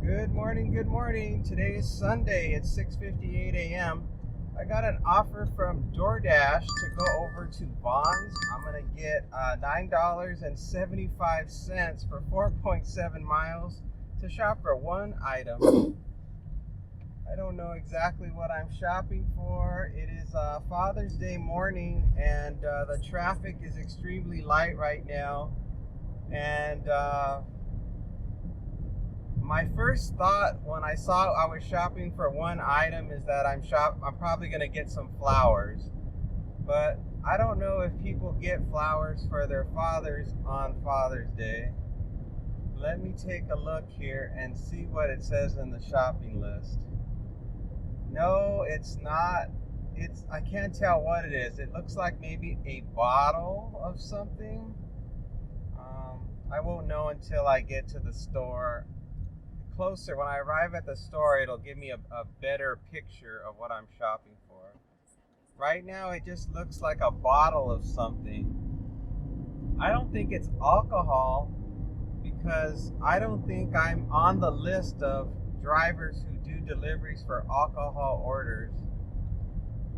Good morning, good morning. Today is Sunday. It's 6:58 a.m. I got an offer from DoorDash to go over to Vons. I'm going to get $9.75 for 4.7 miles to shop for one item. I don't know exactly what I'm shopping for. It is Father's Day morning, and the traffic is extremely light right now. And my first thought when I saw I was shopping for one item is that I'm probably going to get some flowers. But I don't know if people get flowers for their fathers on Father's Day. Let me take a look here and see what it says in the shopping list. No, it's not. I can't tell what it is. It looks like maybe a bottle of something. I won't know until I get to the store closer. When I arrive at the store, it'll give me a better picture of what I'm shopping for. Right now, it just looks like a bottle of something. I don't think it's alcohol because I don't think I'm on the list of drivers who do deliveries for alcohol orders.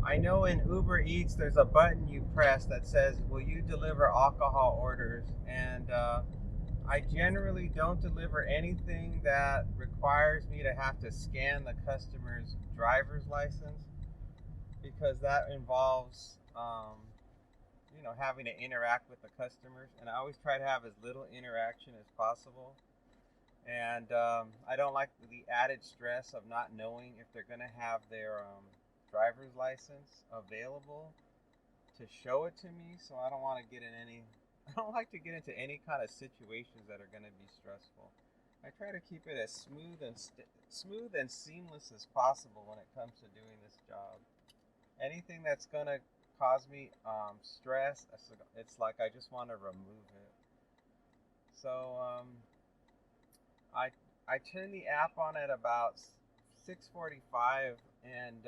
I know in Uber Eats, there's a button you press that says, "Will you deliver alcohol orders?" And I generally don't deliver anything that requires me to have to scan the customer's driver's license because that involves, having to interact with the customers. And I always try to have as little interaction as possible. And I don't like the added stress of not knowing if they're going to have their driver's license available to show it to me. So I don't want to get in I don't like to get into any kind of situations that are going to be stressful. I try to keep it as smooth and seamless as possible when it comes to doing this job. Anything that's going to cause me stress, it's like I just want to remove it. So I turned the app on at about 6:45, and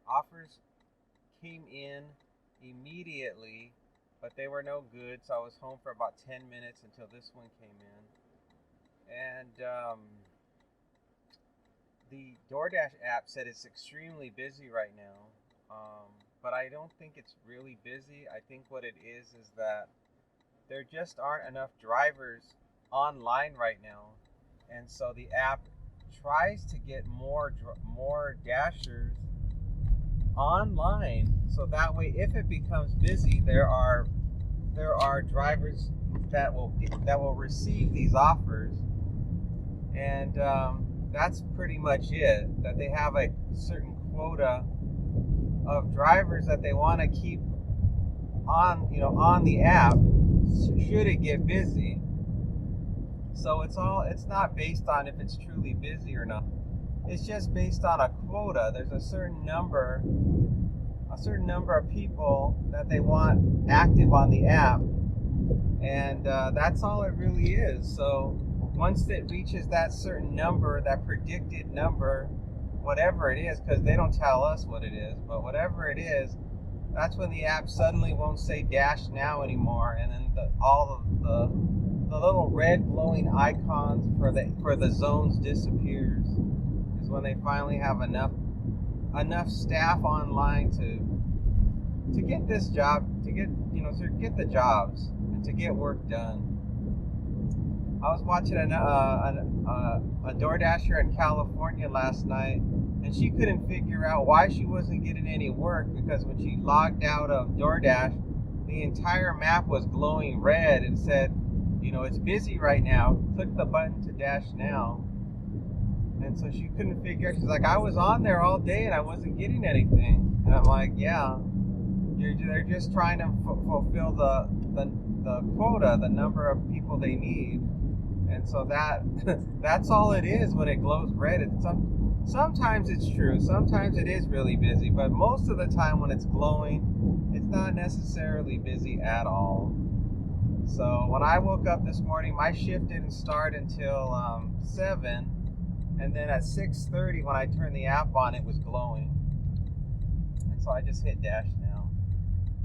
offers came in immediately, but they were no good, so I was home for about 10 minutes until this one came in. And the DoorDash app said it's extremely busy right now, but I don't think it's really busy. I think what it is that there just aren't enough drivers online right now, and so the app tries to get more dashers online, so that way if it becomes busy, there are drivers that will receive these offers. And that's pretty much it, that they have a certain quota of drivers that they want to keep on the app should it get busy. So it's not based on if it's truly busy or not. It's just based on a quota. There's a certain number of people that they want active on the app, and that's all it really is. So once it reaches that certain number, that predicted number, whatever it is, because they don't tell us what it is, but whatever it is, that's when the app suddenly won't say dash now anymore, and then all of the little red glowing icons for the zones disappears. Is when they finally have enough staff online to get this job, to get the jobs and to get work done. I was watching a DoorDasher in California last night, and she couldn't figure out why she wasn't getting any work, because when she logged out of DoorDash, the entire map was glowing red and said, it's busy right now. Click the button to dash now. And so she couldn't figure out. She's like, I was on there all day and I wasn't getting anything. And I'm like, yeah, they're just trying to fulfill the quota, the number of people they need. And so that's all it is when it glows red. Sometimes it's true. Sometimes it is really busy. But most of the time when it's glowing, it's not necessarily busy at all. So when I woke up this morning, my shift didn't start until 7. And then at 6:30, when I turned the app on, it was glowing. And so I just hit dash now.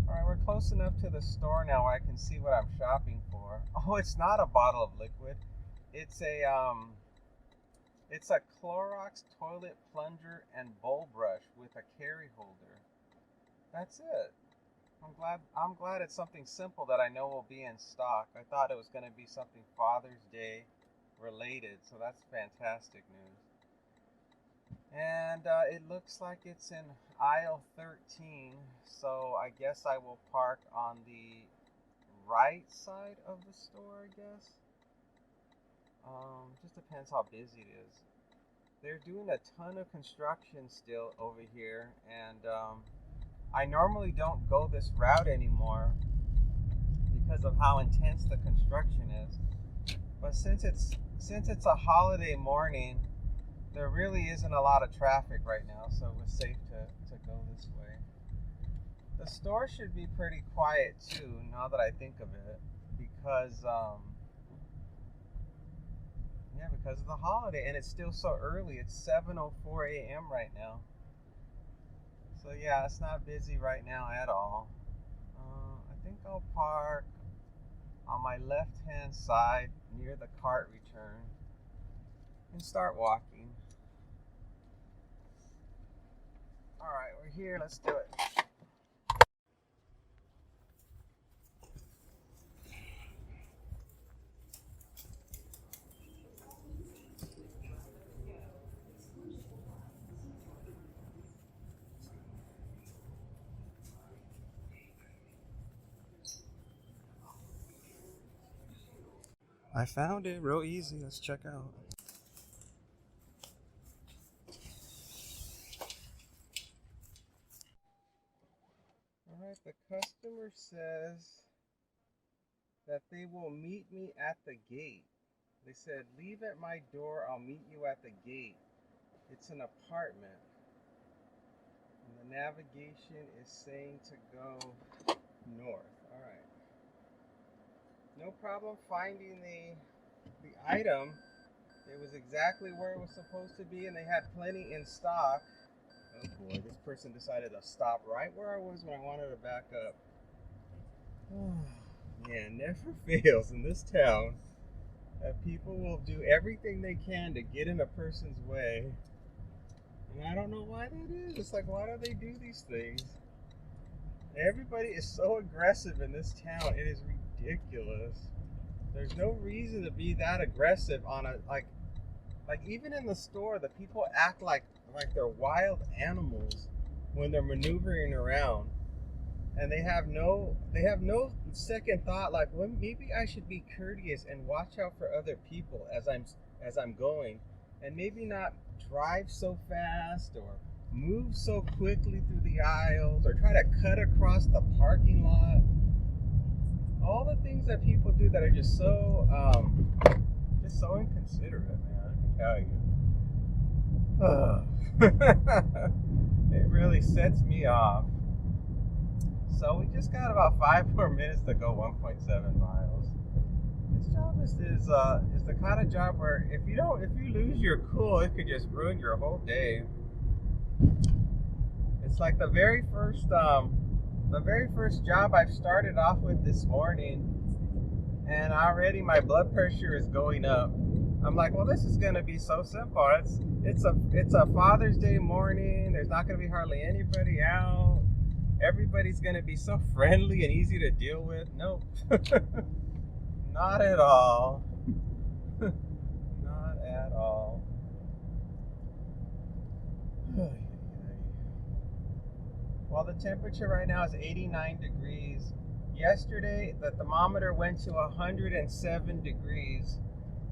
All right, we're close enough to the store now where I can see what I'm shopping for. Oh, it's not a bottle of liquid. It's It's a Clorox toilet plunger and bowl brush with a carry holder. That's it. I'm glad it's something simple that I know will be in stock. I thought it was going to be something Father's Day related, so that's fantastic news. And it looks like it's in aisle 13, so I guess I will park on the right side of the store, I guess. Just depends how busy it is. They're doing a ton of construction still over here, and I normally don't go this route anymore because of how intense the construction is. But since it's a holiday morning, there really isn't a lot of traffic right now, so it was safe to go this way. The store should be pretty quiet too, now that I think of it, because because of the holiday, and it's still so early. It's 7:04 a.m. right now. So yeah, it's not busy right now at all. I think I'll park on my left-hand side near the cart return and start walking. All right, we're here. Let's do it. I found it real easy. Let's check out. All right, the customer says that they will meet me at the gate. They said, leave at my door, I'll meet you at the gate. It's an apartment. And the navigation is saying to go north. All right. No problem finding the item. It was exactly where it was supposed to be, and they had plenty in stock. Oh boy, this person decided to stop right where I was when I wanted to back up. Man, never fails in this town that people will do everything they can to get in a person's way. And I don't know why that is. It's like, why do they do these things? Everybody is so aggressive in this town. It is ridiculous. There's no reason to be that aggressive on a like even in the store, the people act like they're wild animals when they're maneuvering around. And they have no second thought, like, well, maybe I should be courteous and watch out for other people as I'm going, and maybe not drive so fast or move so quickly through the aisles or try to cut across the parking lot. All the things that people do that are just so inconsiderate, man. I can tell you. It really sets me off. So we just got about 5 more minutes to go 1.7 miles. This job is the kind of job where if you lose your cool, it could just ruin your whole day. It's like the very first job I've started off with this morning, and already my blood pressure is going up. I'm like, well, this is gonna be so simple. It's a Father's Day morning. There's not gonna be hardly anybody out. Everybody's gonna be so friendly and easy to deal with. Nope. Not at all. Not at all. Well, the temperature right now is 89 degrees. Yesterday, the thermometer went to 107 degrees,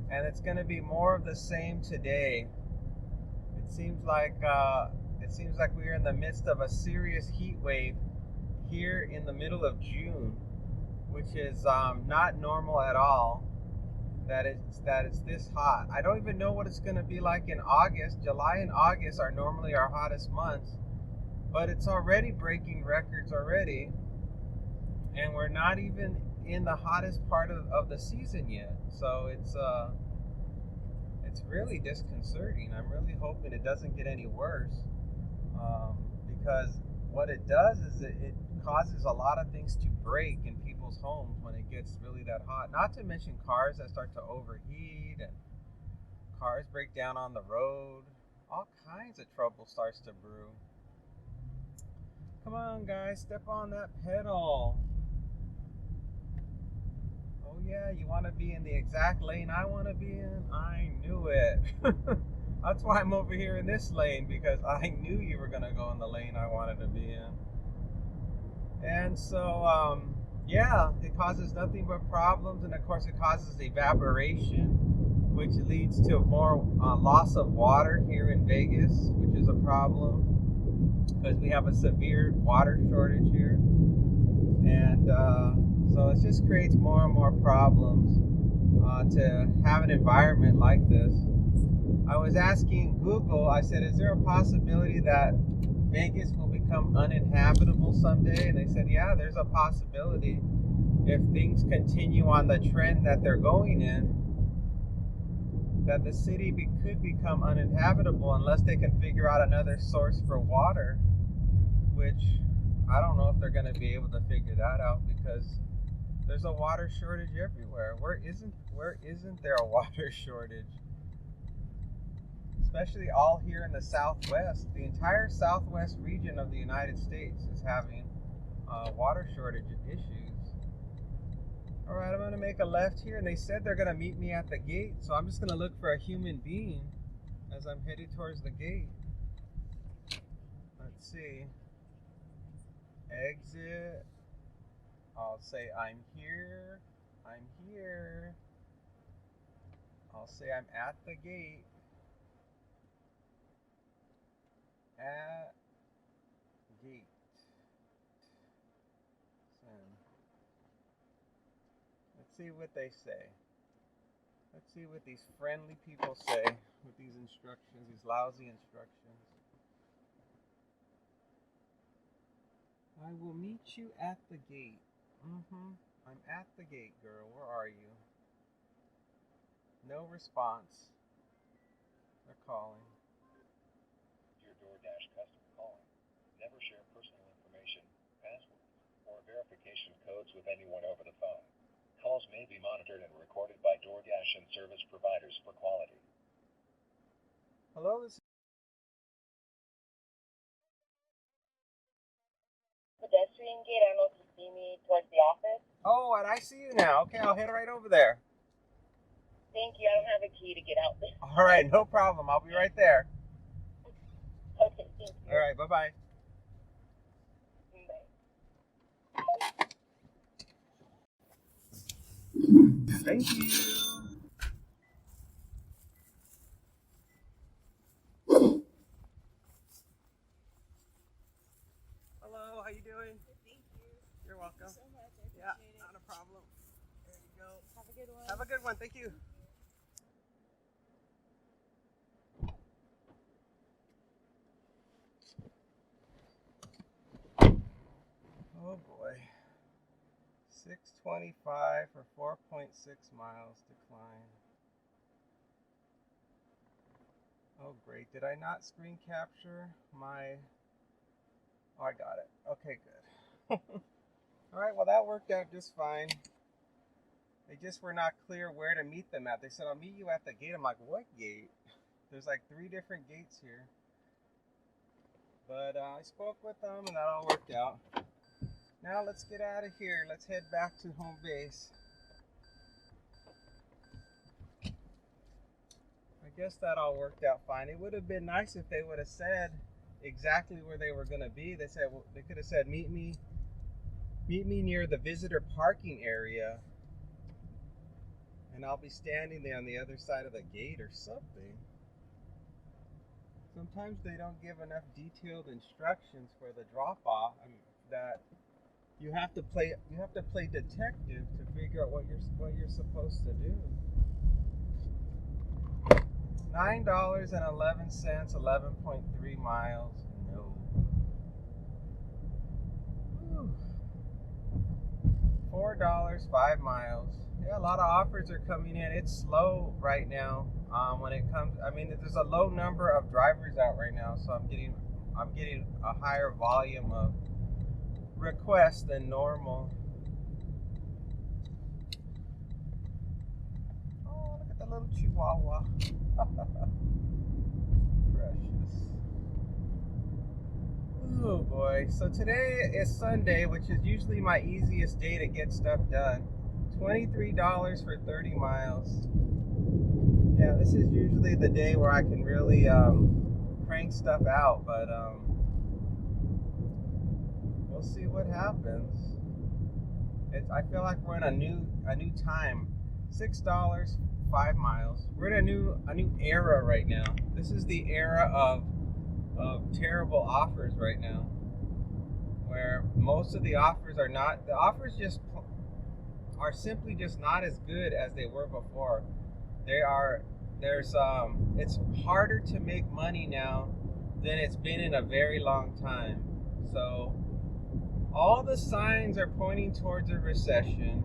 and it's going to be more of the same today. It seems like we're in the midst of a serious heat wave here in the middle of June, which is not normal at all. That it's this hot. I don't even know what it's going to be like in August. July and August are normally our hottest months, but it's already breaking records already, and we're not even in the hottest part of the season yet. So it's really disconcerting. I'm really hoping it doesn't get any worse, because what it does is it causes a lot of things to break in people's homes when it gets really that hot. Not to mention cars that start to overheat, and Cars break down on the road. All kinds of trouble starts to brew. Come on, guys, step on that pedal. Oh yeah, you want to be in the exact lane I want to be in? I knew it. That's why I'm over here in this lane, because I knew you were going to go in the lane I wanted to be in. And so, yeah, it causes nothing but problems. And of course, it causes evaporation, which leads to more loss of water here in Vegas, which is a problem because we have a severe water shortage here. And so it just creates more and more problems to have an environment like this. I was asking Google, I said, is there a possibility that Vegas will become uninhabitable someday? And they said, yeah, there's a possibility. If things continue on the trend that they're going in, that the city could become uninhabitable unless they can figure out another source for water, which I don't know if they're going to be able to figure that out because there's a water shortage everywhere. Where isn't there a water shortage? Especially all here in the Southwest. The entire Southwest region of the United States is having water shortage issues. All right, I'm going to make a left here, and they said they're going to meet me at the gate, so I'm just going to look for a human being as I'm headed towards the gate. Let's see. Exit. I'll say I'm here. I'm here. I'll say I'm at the gate. At gate. Send. Let's see what they say. Let's see what these friendly people say with these instructions, these lousy instructions. I will meet you at the gate. I'm at the gate, girl. Where are you? No response. They're calling. Your DoorDash customer calling. Never share personal information, passwords, or verification codes with anyone over the phone. Calls may be monitored and recorded by DoorDash and service providers for quality. Hello, this is pedestrian gate. I don't know if you see me towards the office. Oh, and I see you now. Okay, I'll head right over there. Thank you. I don't have a key to get out there. All right, no problem. I'll be right there. Okay, thank you. All right, bye-bye. Bye. Thank you. Hello, how you doing? Thank you. You're welcome. Thank you so much. I appreciate Yeah, it. not a problem. There you go. Have a good one. Have a good one. Thank you. Oh boy. 625 for 4.6 miles decline. Oh great. Did I not screen capture my... Oh, I got it. Okay, good. Alright, well that worked out just fine. They just were not clear where to meet them at. They said, I'll meet you at the gate. I'm like, what gate? There's like 3 different gates here. But I spoke with them and that all worked out. Now let's get out of here. Let's head back to home base. I guess that all worked out fine. It would have been nice if they would have said exactly where they were going to be. They said, well, they could have said, meet me near the visitor parking area, and I'll be standing there on the other side of the gate or something. Sometimes they don't give enough detailed instructions for the drop-off. I mean, that you have to play detective to figure out what you're supposed to do. $9.11, 11.3 miles. No. Whew. $4, 5 miles. Yeah, a lot of offers are coming in. It's slow right now. When it comes, I mean, there's a low number of drivers out right now, so I'm getting a higher volume of requests than normal. Oh, look at the little chihuahua. boy. So today is Sunday, which is usually my easiest day to get stuff done. $23 for 30 miles. Yeah, this is usually the day where I can really crank stuff out, but we'll see what happens. I feel like we're in a new time. $6, 5 miles. We're in a new era right now. This is the era of terrible offers right now, where most of the offers are simply just not as good as they were before. It's harder to make money now than it's been in a very long time. So all the signs are pointing towards a recession.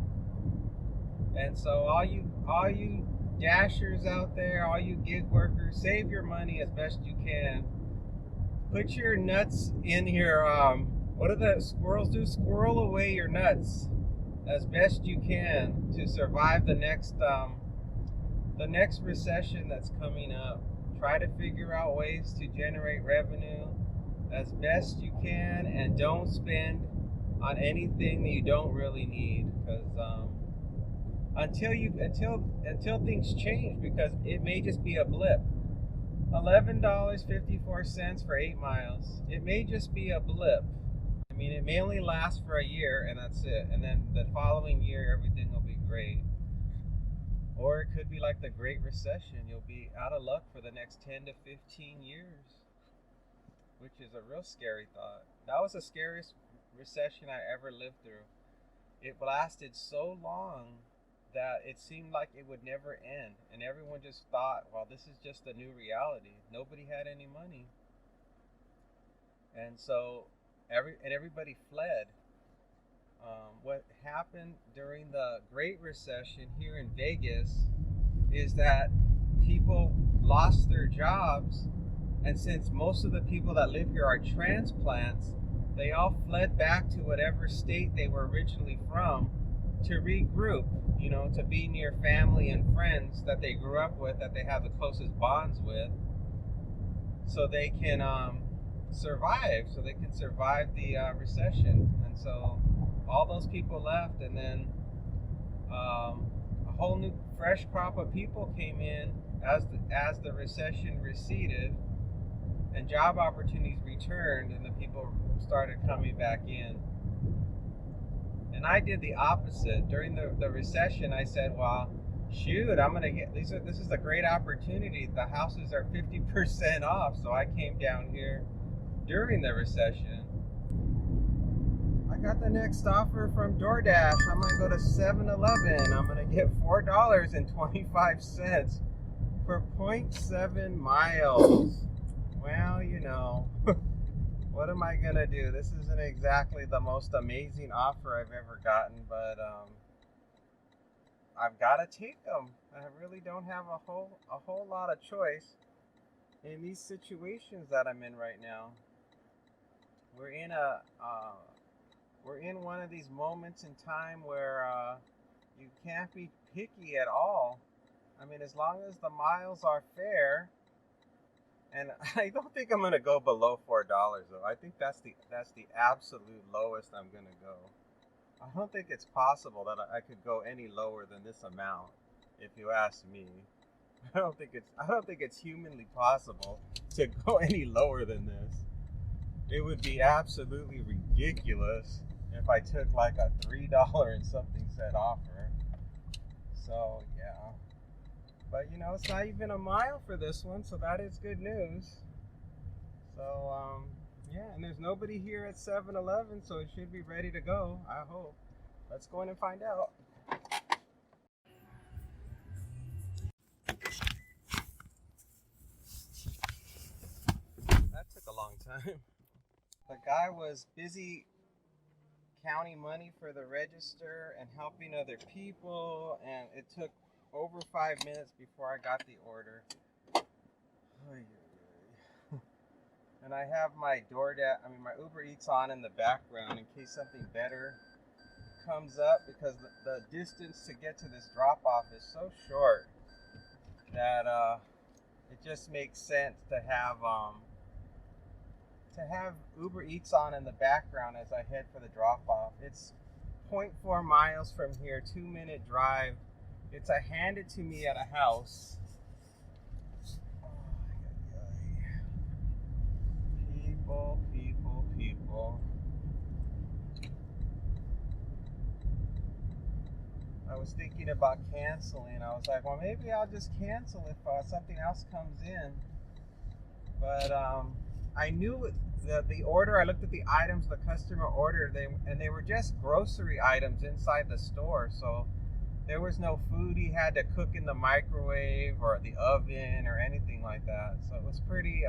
And so all you dashers out there, all you gig workers, save your money as best you can. Put your nuts in your what do the squirrels do? Squirrel away your nuts as best you can to survive the next recession that's coming up. Try to figure out ways to generate revenue as best you can, and don't spend on anything that you don't really need, because until things change, because it may just be a blip. $11.54 for 8 miles. It may just be a blip. I mean, it may only last for a year and that's it. And then the following year, everything will be great. Or it could be like the Great Recession. You'll be out of luck for the next 10 to 15 years, which is a real scary thought. That was the scariest recession I ever lived through. It lasted so long that it seemed like it would never end, and everyone just thought, well, this is just a new reality. Nobody had any money, and so everybody fled. What happened during the Great Recession here in Vegas is that people lost their jobs, and since most of the people that live here are transplants, they all fled back to whatever state they were originally from to regroup, to be near family and friends that they grew up with, that they have the closest bonds with, so they can survive the recession. And so all those people left, and then a whole new fresh crop of people came in as the recession receded and job opportunities returned, and the people started coming back in. And I did the opposite. During the recession, I said, well, shoot, I'm going to get this is a great opportunity. The houses are 50% off. So I came down here during the recession. I got the next offer from DoorDash. I'm going to go to 7-Eleven. I'm going to get $4.25 for 0.7 miles. Well, what am I gonna do? This isn't exactly the most amazing offer I've ever gotten, but I've got to take them. I really don't have a whole lot of choice in these situations that I'm in right now. We're in one of these moments in time where you can't be picky at all. I mean, as long as the miles are fair. And I don't think I'm gonna go below $4 though. I think that's the absolute lowest I'm gonna go. I don't think it's possible that I could go any lower than this amount, if you ask me. I don't think it's humanly possible to go any lower than this. It would be absolutely ridiculous if I took like a $3 and something cent offer. So yeah. But it's not even a mile for this one, so that is good news. So yeah, and there's nobody here at 7-Eleven, so it should be ready to go, I hope. Let's go in and find out. That took a long time. The guy was busy counting money for the register and helping other people, and it took over 5 minutes before I got the order. And I have my my Uber Eats on in the background in case something better comes up, because the distance to get to this drop-off is so short that it just makes sense to have to have Uber Eats on in the background as I head for the drop-off. It's 0.4 miles from here, 2-minute drive. It's a hand it to me at a house. People, people, people. I was thinking about canceling. I was like, well, maybe I'll just cancel if something else comes in. But I knew the order. I looked at the items the customer ordered, and they were just grocery items inside the store. So there was no food he had to cook in the microwave or the oven or anything like that. So it was pretty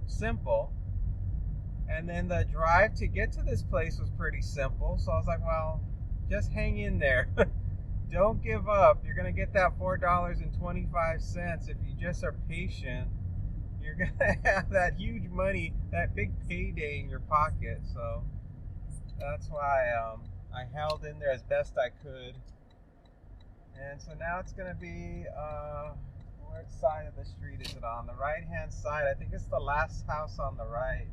simple. And then the drive to get to this place was pretty simple. So I was like, well, just hang in there. Don't give up. You're going to get that $4.25 if you just are patient. You're going to have that huge money, that big payday in your pocket. So that's why I held in there as best I could. And so now it's going to be, what side of the street is it on? The right-hand side. I think it's the last house on the right.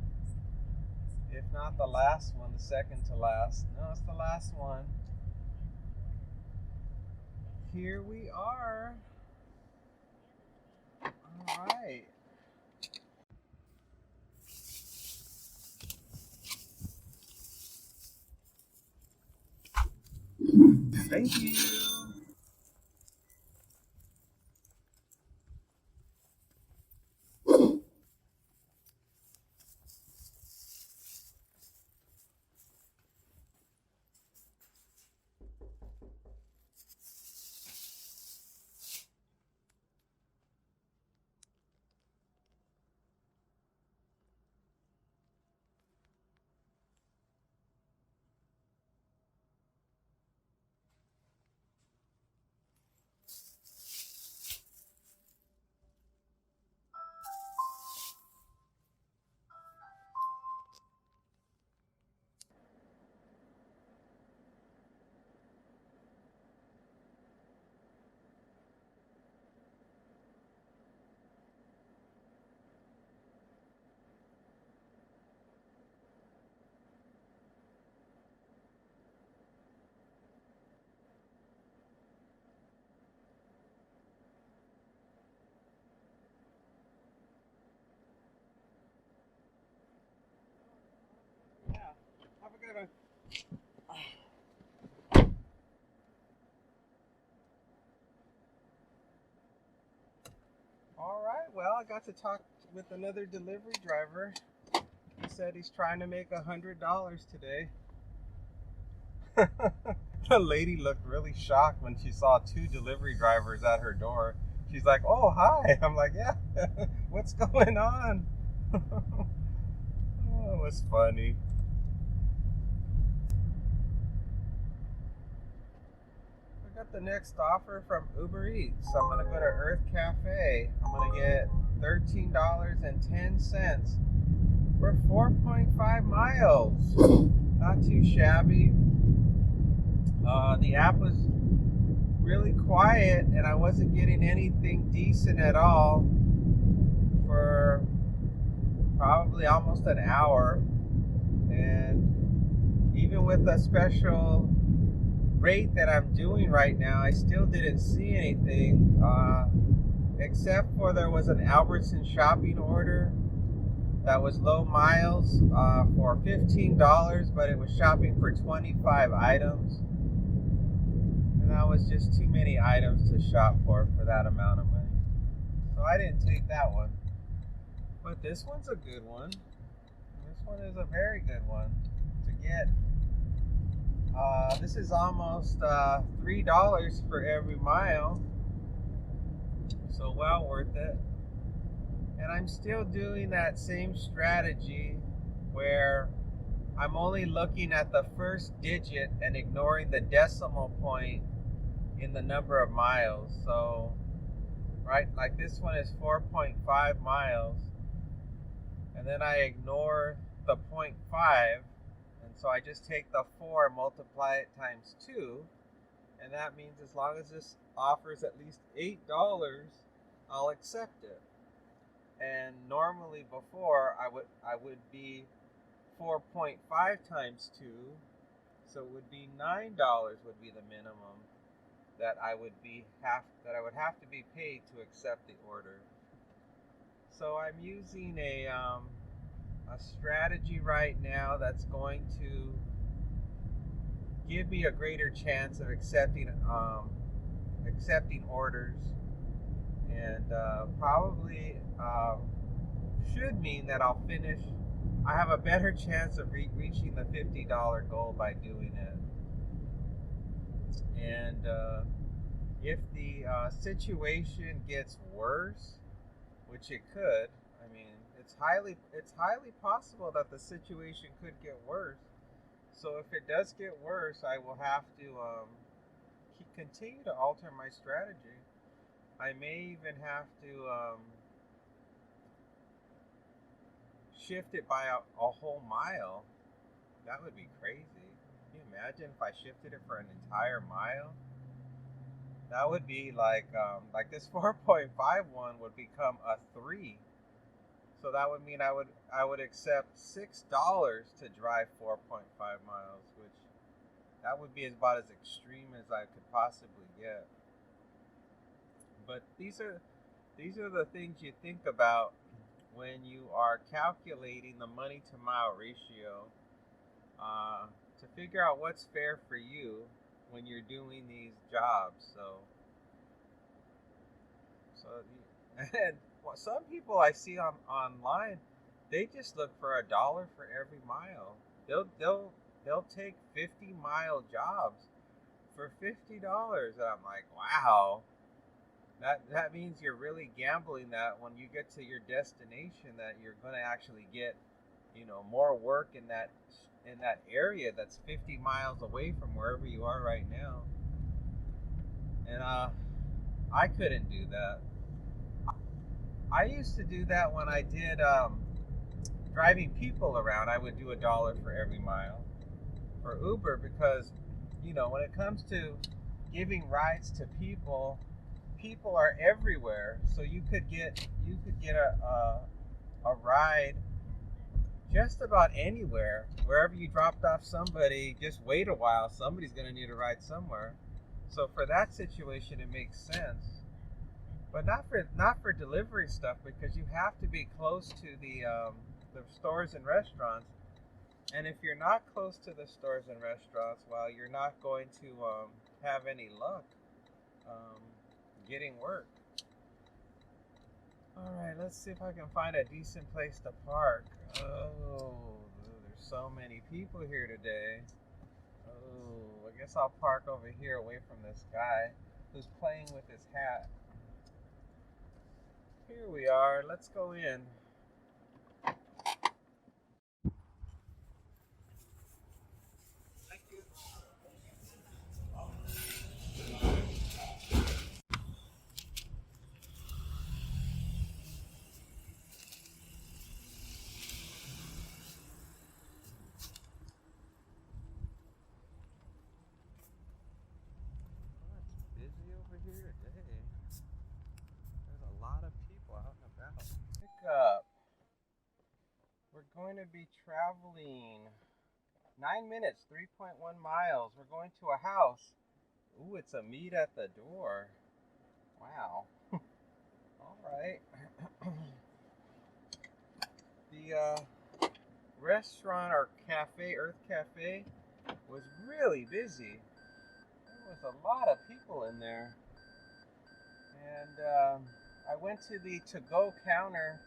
If not the last one, the second to last. No, it's the last one. Here we are. All right. Thank you. Yeah. Have a good one. All right. Well, I got to talk with another delivery driver. He said he's trying to make $100 today. The lady looked really shocked when she saw 2 delivery drivers at her door. She's like, "Oh, hi." I'm like, "Yeah, what's going on?" Oh, it was funny. I got the next offer from Uber Eats. I'm going to go to Urth Caffe. I'm going to get $13.10 for 4.5 miles. Not too shabby. The app was really quiet and I wasn't getting anything decent at all for probably almost an hour. And even with a special rate that I'm doing right now, I still didn't see anything, except for there was an Albertsons shopping order that was low miles for $15, but it was shopping for 25 items. And that was just too many items to shop for that amount of money. So I didn't take that one. But this one's a good one. This one is a very good one to get. This is almost $3 for every mile. So well worth it. And I'm still doing that same strategy where I'm only looking at the first digit and ignoring the decimal point in the number of miles. So, right, like this one is 4.5 miles. And then I ignore the 0.5. And so I just take the 4 and multiply it times 2. And that means as long as this offers at least $8, I'll accept it. And normally before I would be 4.5 times 2, so it would be $9 would be the minimum that I would have to be paid to accept the order. So I'm using a strategy right now that's going to give me a greater chance of accepting orders, and probably should mean that I'll finish. I have a better chance of reaching the $50 goal by doing it. And if the situation gets worse, which it could, I mean, it's highly possible that the situation could get worse. So if it does get worse, I will have to continue to alter my strategy. I may even have to shift it by a whole mile. That would be crazy. Can you imagine if I shifted it for an entire mile? That would be like this 4.5 one would become a 3. So that would mean I would accept $6 to drive 4.5 miles, which that would be about as extreme as I could possibly get. But these are the things you think about when you are calculating the money to mile ratio, to figure out what's fair for you when you're doing these jobs. And some people I see online, they just look for $1 for every mile. They'll take 50-mile jobs for $50, and I'm like, wow. That means you're really gambling that when you get to your destination that you're going to actually get, more work in that area that's 50 miles away from wherever you are right now. And I couldn't do that. I used to do that when I did driving people around. I would do $1 for every mile for Uber, because when it comes to giving rides to people are everywhere. So you could get a ride just about anywhere. Wherever you dropped off somebody, just wait a while. Somebody's going to need a ride somewhere. So for that situation, it makes sense. But not for delivery stuff, because you have to be close to the stores and restaurants. And if you're not close to the stores and restaurants, well, you're not going to have any luck getting work. All right, let's see if I can find a decent place to park. Oh, there's so many people here today. Oh, I guess I'll park over here away from this guy who's playing with his hat. Here we are. Let's go in. Thank you. Busy over here today. There's a lot of people out and about. Pick up. We're going to be traveling 9 minutes, 3.1 miles. We're going to a house. Ooh, it's a meet at the door. Wow. All right. The restaurant or cafe, Urth Caffe, was really busy. There was a lot of people in there. And I went to the to-go counter,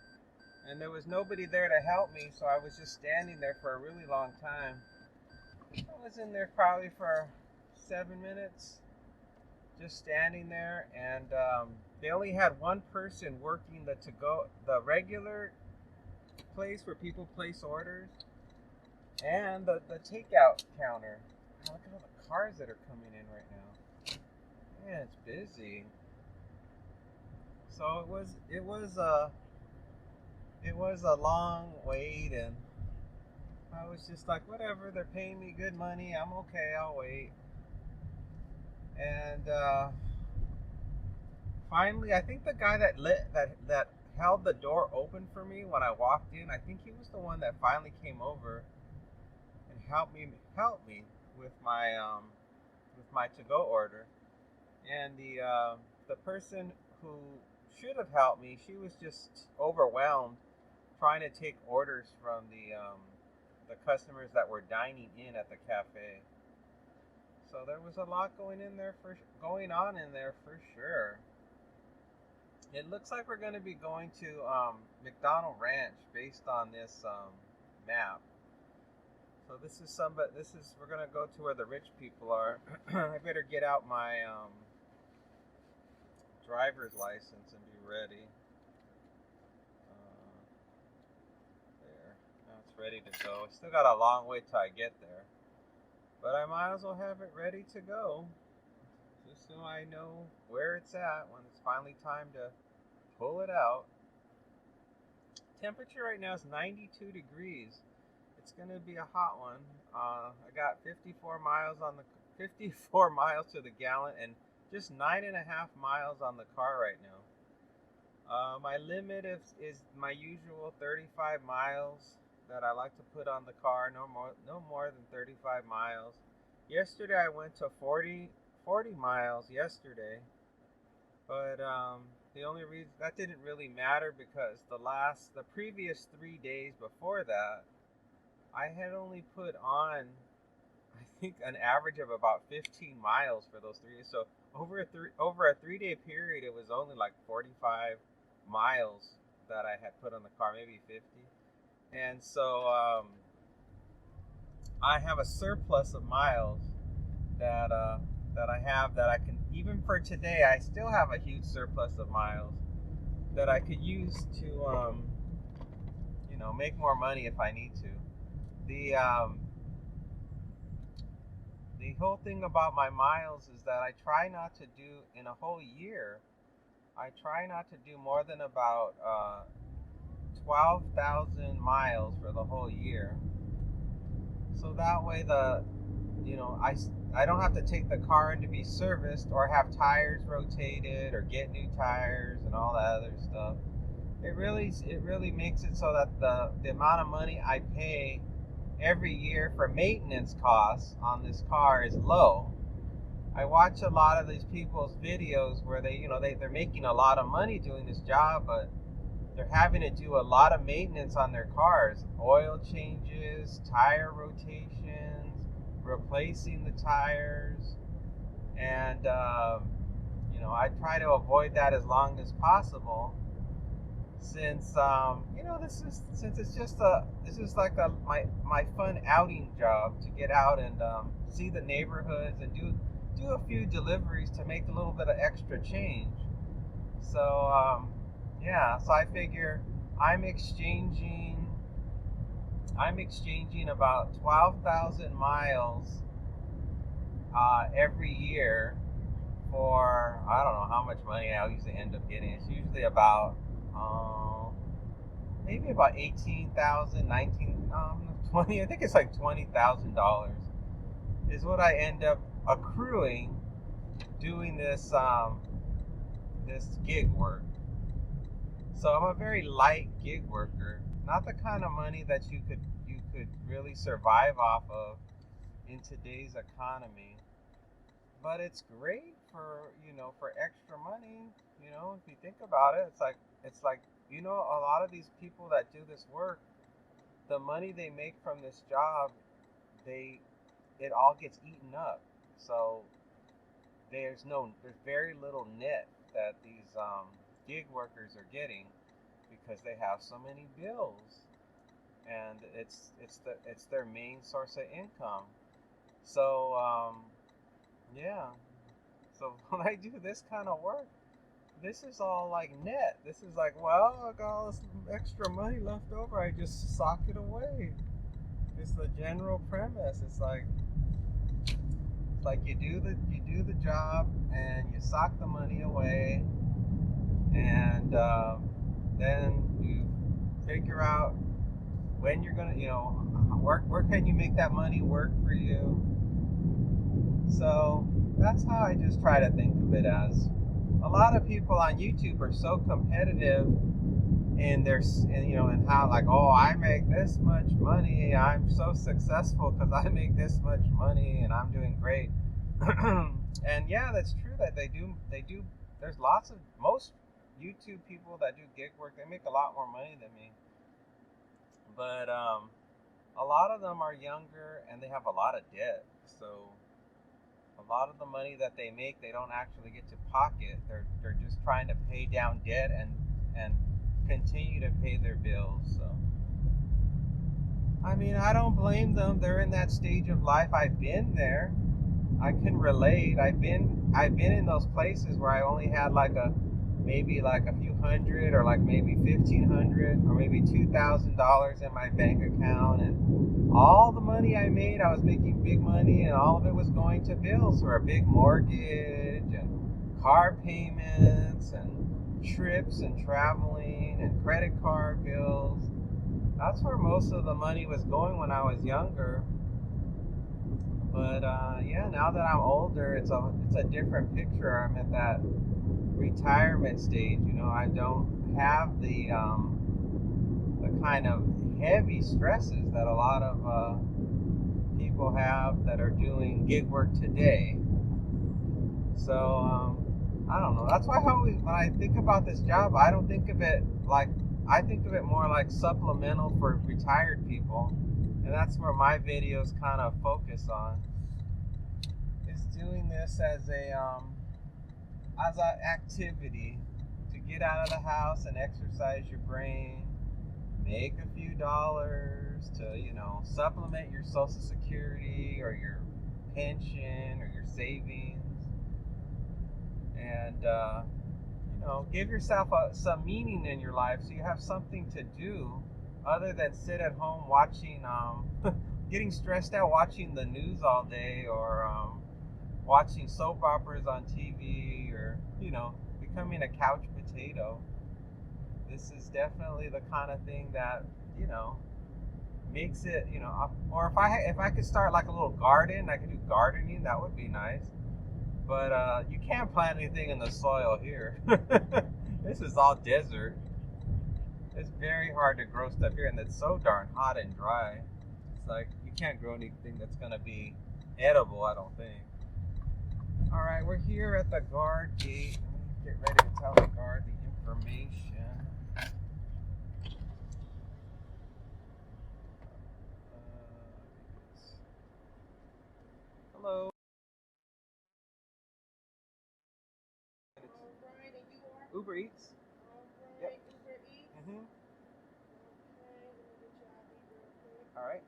and there was nobody there to help me, so I was just standing there for a really long time. I was in there probably for 7 minutes, just standing there, and they only had one person working the regular place where people place orders, and the takeout counter. Oh, look at all the cars that are coming in right now. Man, it's busy. So it was a long wait, and I was just like, whatever, they're paying me good money, I'm okay, I'll wait. And finally, I think the guy that held the door open for me when I walked in. I think he was the one that finally came over and helped me with my to-go order. And the person who should have helped me, she was just overwhelmed trying to take orders from the customers that were dining in at the cafe. So there was a lot going on in there for sure. It looks like we're going to be going to McDonald Ranch based on this map. So we're going to go to where the rich people are. I better get out my driver's license and be ready. There, now it's ready to go. Still got a long way till I get there, but I might as well have it ready to go, just so I know where it's at when it's finally time to pull it out. Temperature right now is 92 degrees. It's gonna be a hot one. I got 54 miles to the gallon and just 9.5 miles on the car right now. My limit is my usual 35 miles that I like to put on the car. No more than 35 miles. Yesterday I went to 40 miles yesterday, but the only reason that didn't really matter because the previous 3 days before that, I had only put on, I think, an average of about 15 miles for those 3 days. So over a 3-day period, it was only like 45 miles that I had put on the car, maybe 50. And so I have a surplus of miles that I have that I can, even for today, I still have a huge surplus of miles that I could use to, make more money if I need to. The whole thing about my miles is that I try not to do, in a whole year, I try not to do more than about 12,000 miles for the whole year. So that way I don't have to take the car in to be serviced or have tires rotated or get new tires and all that other stuff. It really makes it so that the amount of money I pay every year for maintenance costs on this car is low. I watch a lot of these people's videos where they're making a lot of money doing this job, but they're having to do a lot of maintenance on their cars, oil changes, tire rotations, replacing the tires, and I try to avoid that as long as possible, since this is like my fun outing job, to get out and see the neighborhoods and do a few deliveries to make a little bit of extra change. So so I figure I'm exchanging about 12,000 miles every year for, I don't know how much money I usually end up getting. It's usually about maybe about 18,000, 19, 20. I think it's like $20,000 is what I end up accruing doing this gig work. So I'm a very light gig worker, not the kind of money that you could really survive off of in today's economy. But it's great for extra money. If you think about it, it's like a lot of these people that do this work, the money they make from this job, it all gets eaten up. So there's very little net that these gig workers are getting, because they have so many bills, and it's their main source of income. So so when I do this kind of work, this is all like net. This is like, well, I got all this extra money left over, I just sock it away. It's the general premise. It's like you do the job and you sock the money away, and then you figure out when you're gonna, where can you make that money work for you. So that's how I just try to think of it as. A lot of people on YouTube are so competitive and how like, oh, I make this much money, I'm so successful because I make this much money and I'm doing great. And yeah, that's true that they do. There's most YouTube people that do gig work, they make a lot more money than me, but a lot of them are younger and they have a lot of debt. So a lot of the money that they make, they don't actually get to pocket. They're just trying to pay down debt and continue to pay their bills. So I mean, I don't blame them. They're in that stage of life. I've been there. I can relate. I've been in those places where I only had maybe like a few hundred, or like maybe 1,500 or maybe $2,000 in my bank account, and all the money I made, I was making big money, and all of it was going to bills for a big mortgage and car payments and trips and traveling and credit card bills. That's where most of the money was going when I was younger. But yeah, now that I'm older, it's a different picture. I'm at that retirement stage. I don't have the kind of heavy stresses that a lot of people have that are doing gig work today. So I don't know. That's why when I think about this job, I don't think of it like I think of it more like supplemental for retired people, and that's where my videos kind of focus on. Is doing this as an activity to get out of the house and exercise your brain, make a few dollars to supplement your Social Security or your pension or your savings, and give yourself some meaning in your life so you have something to do other than sit at home watching getting stressed out watching the news all day, or watching soap operas on TV, or becoming a couch potato. This is definitely the kind of thing that makes it, or if I could start like a little garden, I could do gardening. That would be nice. But you can't plant anything in the soil here. This is all desert. It's very hard to grow stuff here, and it's so darn hot and dry. It's like you can't grow anything that's gonna be edible, I don't think. All right, we're here at the guard gate. Get ready to tell the guard the information. Hello. Uber Eats. Yep. Mhm. All right.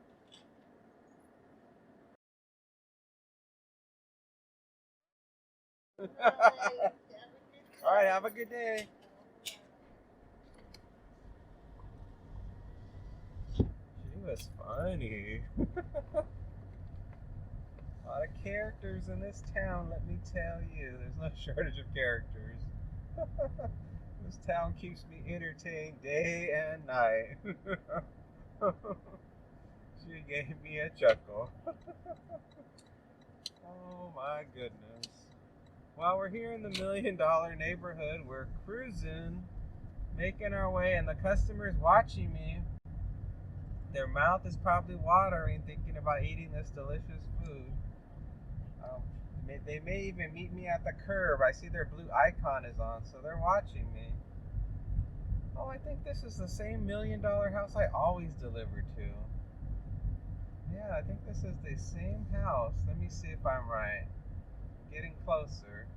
All right. Have a good day. She was funny. A lot of characters in this town, let me tell you. There's no shortage of characters. This town keeps me entertained day and night. She gave me a chuckle. Oh my goodness. Well, we're here in the $1 million neighborhood. We're cruising, making our way, and the customer's watching me. Their mouth is probably watering, thinking about eating this delicious food. They may even meet me at the curb. I see their blue icon is on, so they're watching me. Oh, I think this is the same $1 million house I always deliver to. Yeah, I think this is the same house. Let me see if I'm right. Getting closer.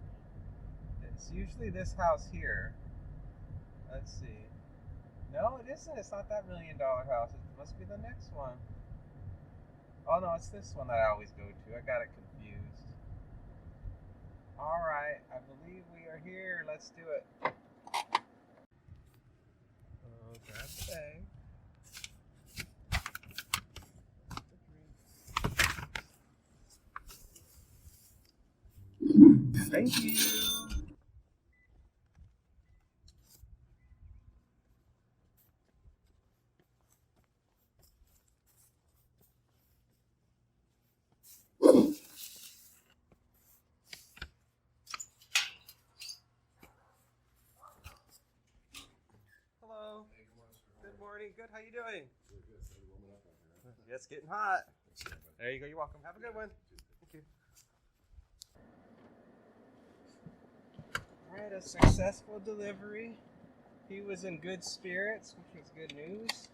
It's usually this house here. Let's see. No, it isn't. It's not that $1 million house. It must be the next one. Oh no, it's this one that I always go to. I got it confused. Alright, I believe we are here. Let's do it. Oh, grab the bag. Thank you. Hello. morning. Good. How you doing? Yeah, it's getting hot. There you go. You're welcome. Have a good one. Thank you. All right, a successful delivery. He was in good spirits, which was good news.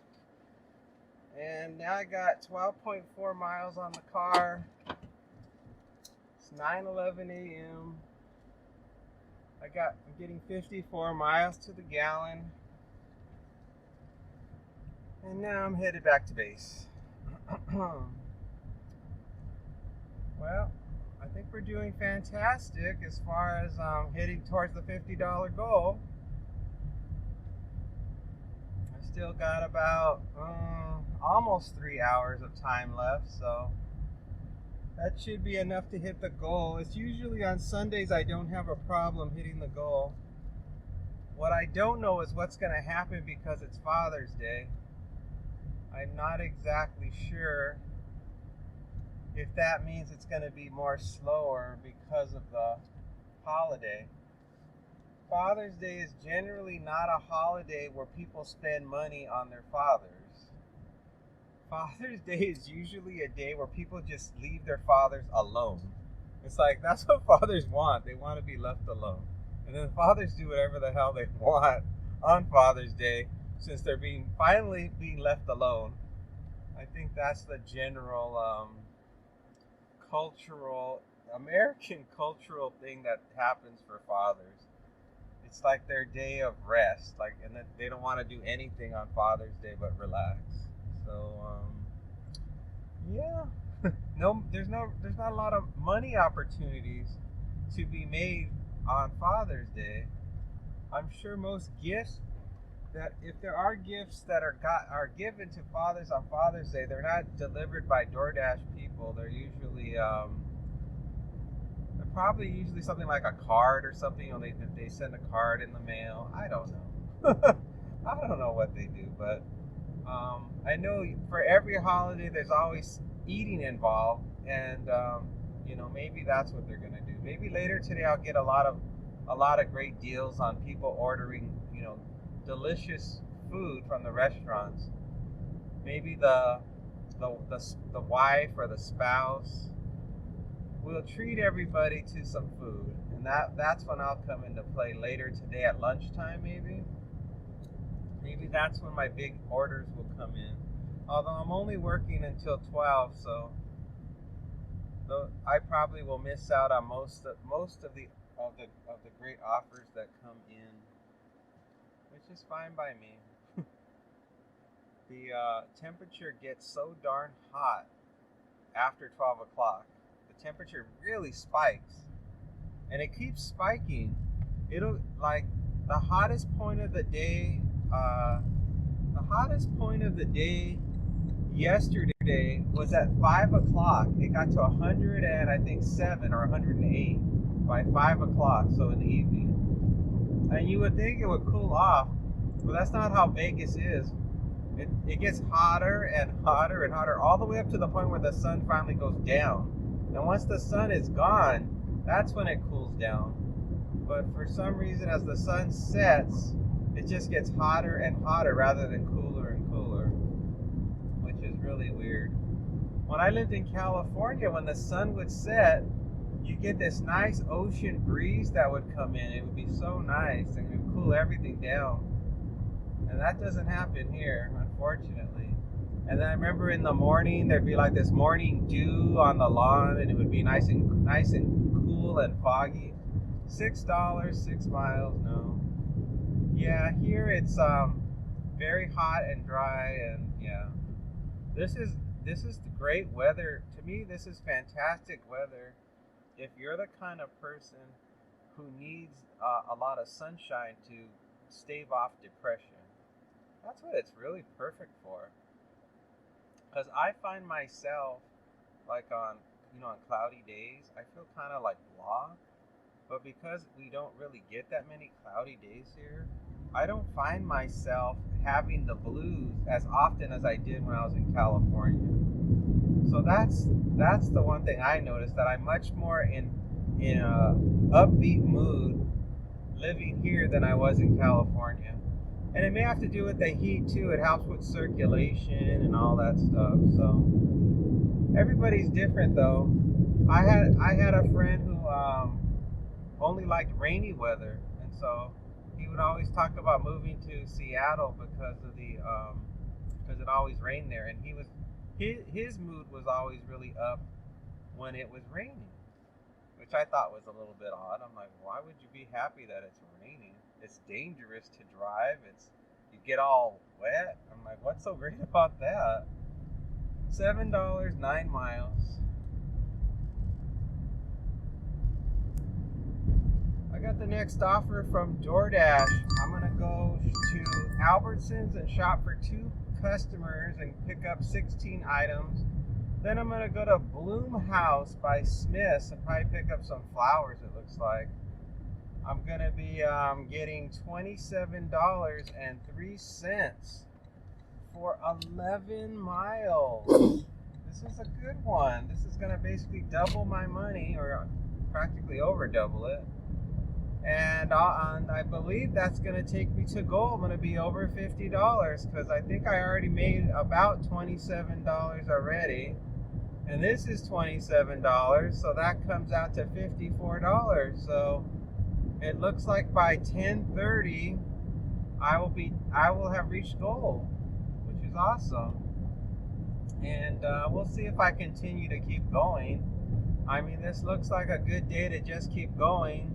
And now I got 12.4 miles on the car. It's 9:11 a.m. I'm getting 54 miles to the gallon. And now I'm headed back to base. Well, I think we're doing fantastic as far as heading towards the $50 goal. I still got about almost 3 hours of time left, so that should be enough to hit the goal. It's usually on Sundays I don't have a problem hitting the goal. What I don't know is what's going to happen because it's Father's Day. I'm not exactly sure if that means it's going to be more slower because of the holiday. Father's Day is generally not a holiday where people spend money on their fathers. Father's Day is usually a day where people just leave their fathers alone. It's like, that's what fathers want. They want to be left alone. And then fathers do whatever the hell they want on Father's Day since they're finally being left alone. I think that's the general American cultural thing that happens for fathers. It's like their day of rest, and that they don't want to do anything on Father's Day but relax. So, yeah, there's not a lot of money opportunities to be made on Father's Day. I'm sure most gifts that if there are gifts that are given to fathers on Father's Day, they're not delivered by DoorDash people. They're usually they're probably usually something like a card or something. They send a card in the mail. I don't know. I don't know what they do, but I know for every holiday there's always eating involved, and maybe that's what they're gonna do. Maybe later today I'll get a lot of great deals on people ordering delicious food from the restaurants. Maybe the wife or the spouse will treat everybody to some food, and that's when I'll come into play later today at lunchtime. Maybe that's when my big orders will come in. Although I'm only working until 12, so I probably will miss out on most of the great offers that come in, which is fine by me. The temperature gets so darn hot after 12 o'clock. The temperature really spikes, and it keeps spiking. It'll the hottest point of the day. The hottest point of the day yesterday was at 5 o'clock. It got to 107 or 108 by 5 o'clock, so in the evening. And you would think it would cool off, but that's not how Vegas is. It gets hotter and hotter and hotter all the way up to the point where the sun finally goes down. And once the sun is gone, that's when it cools down. But for some reason, as the sun sets, it just gets hotter and hotter rather than cooler and cooler, which is really weird. When I lived in California, when the sun would set, you get this nice ocean breeze that would come in. It would be so nice, and it would cool everything down. And that doesn't happen here, unfortunately. And then I remember in the morning, there'd be like this morning dew on the lawn, and it would be nice and cool and foggy. $6, 6 miles, no. Yeah, here it's very hot and dry, and yeah. This is the great weather. To me, this is fantastic weather if you're the kind of person who needs a lot of sunshine to stave off depression. That's what it's really perfect for. Because I find myself on cloudy days, I feel kind of like blah. But because we don't really get that many cloudy days here, I don't find myself having the blues as often as I did when I was in California. So that's the one thing I noticed, that I'm much more in a upbeat mood living here than I was in California. And it may have to do with the heat too. It helps with circulation and all that stuff. So everybody's different though. I had a friend who only liked rainy weather, and so he would always talk about moving to Seattle because of the because it always rained there, and his mood was always really up when it was raining, which I thought was a little bit odd. I'm like, why would you be happy that it's raining? It's dangerous to drive. You get all wet. I'm like, what's so great about that? $7, 9 miles. I got the next offer from DoorDash. I'm gonna go to Albertsons and shop for 2 customers and pick up 16 items. Then I'm gonna go to Haus by Smith's and probably pick up some flowers, it looks like. I'm gonna be getting $27.03 for 11 miles. This is a good one. This is gonna basically double my money, or practically over double it. And I believe that's gonna take me to goal. I'm gonna be over $50 because I think I already made about $27 already. And this is $27, so that comes out to $54. So it looks like by 10:30, I will have reached goal, which is awesome. And we'll see if I continue to keep going. I mean, this looks like a good day to just keep going,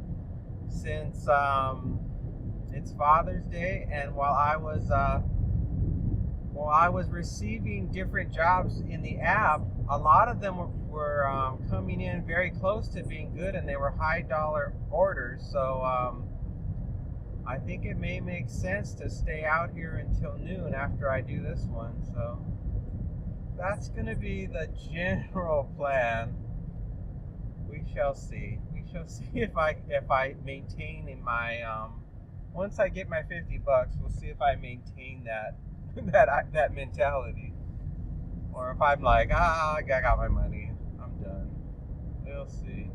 since it's Father's Day, and while I was receiving different jobs in the app, a lot of them were coming in very close to being good, and they were high dollar orders. So I think it may make sense to stay out here until noon after I do this one. So that's going to be the general plan. We shall see. We shall see if I maintain in my once I get my $50, we'll see if I maintain that that mentality, or if I'm like, I got my money, I'm done. We'll see.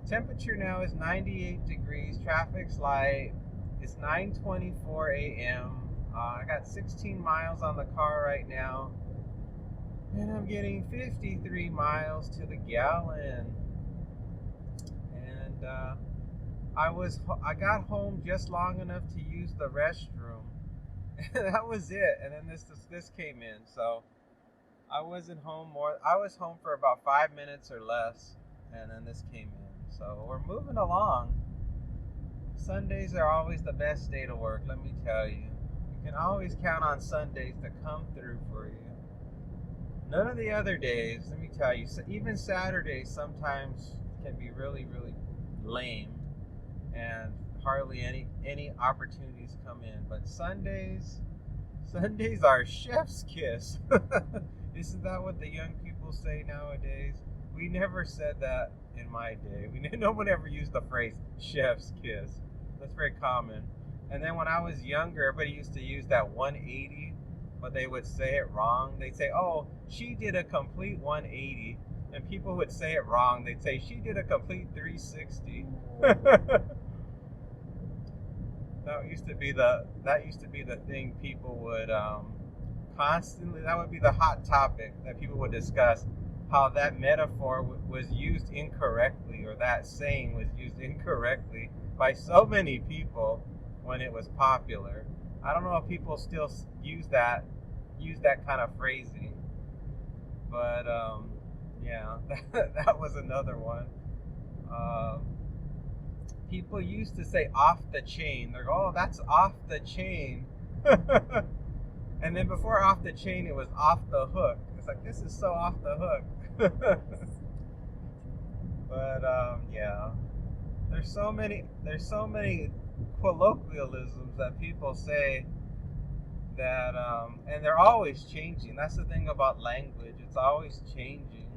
Temperature now is 98 degrees. Traffic's light. It's 9:24 a.m. I got 16 miles on the car right now, and I'm getting 53 miles to the gallon. And I got home just long enough to use the restroom. That was it. And then this came in. So I wasn't home more. I was home for about 5 minutes or less, and then this came in. So we're moving along. Sundays are always the best day to work, let me tell you. You can always count on Sundays to come through for you. None of the other days, let me tell you, even Saturdays sometimes can be really, really lame, and hardly any opportunities come in. But Sundays are chef's kiss. Isn't that what the young people say nowadays? We never said that in my day. No one ever used the phrase chef's kiss. That's very common. And then when I was younger, everybody used to use that 180, but they would say it wrong. They'd say, oh, she did a complete 180. And people would say it wrong. They'd say, she did a complete 360. That used to be the thing people would constantly. That would be the hot topic that people would discuss. How that metaphor was used incorrectly, or that saying was used incorrectly by so many people when it was popular. I don't know if people still use that kind of phrasing, but yeah, that was another one. People used to say off the chain. They're oh, that's off the chain. And then before off the chain, it was off the hook. It's like, this is so off the hook. But yeah, there's so many colloquialisms that people say that and they're always changing. That's the thing about language. It's always changing.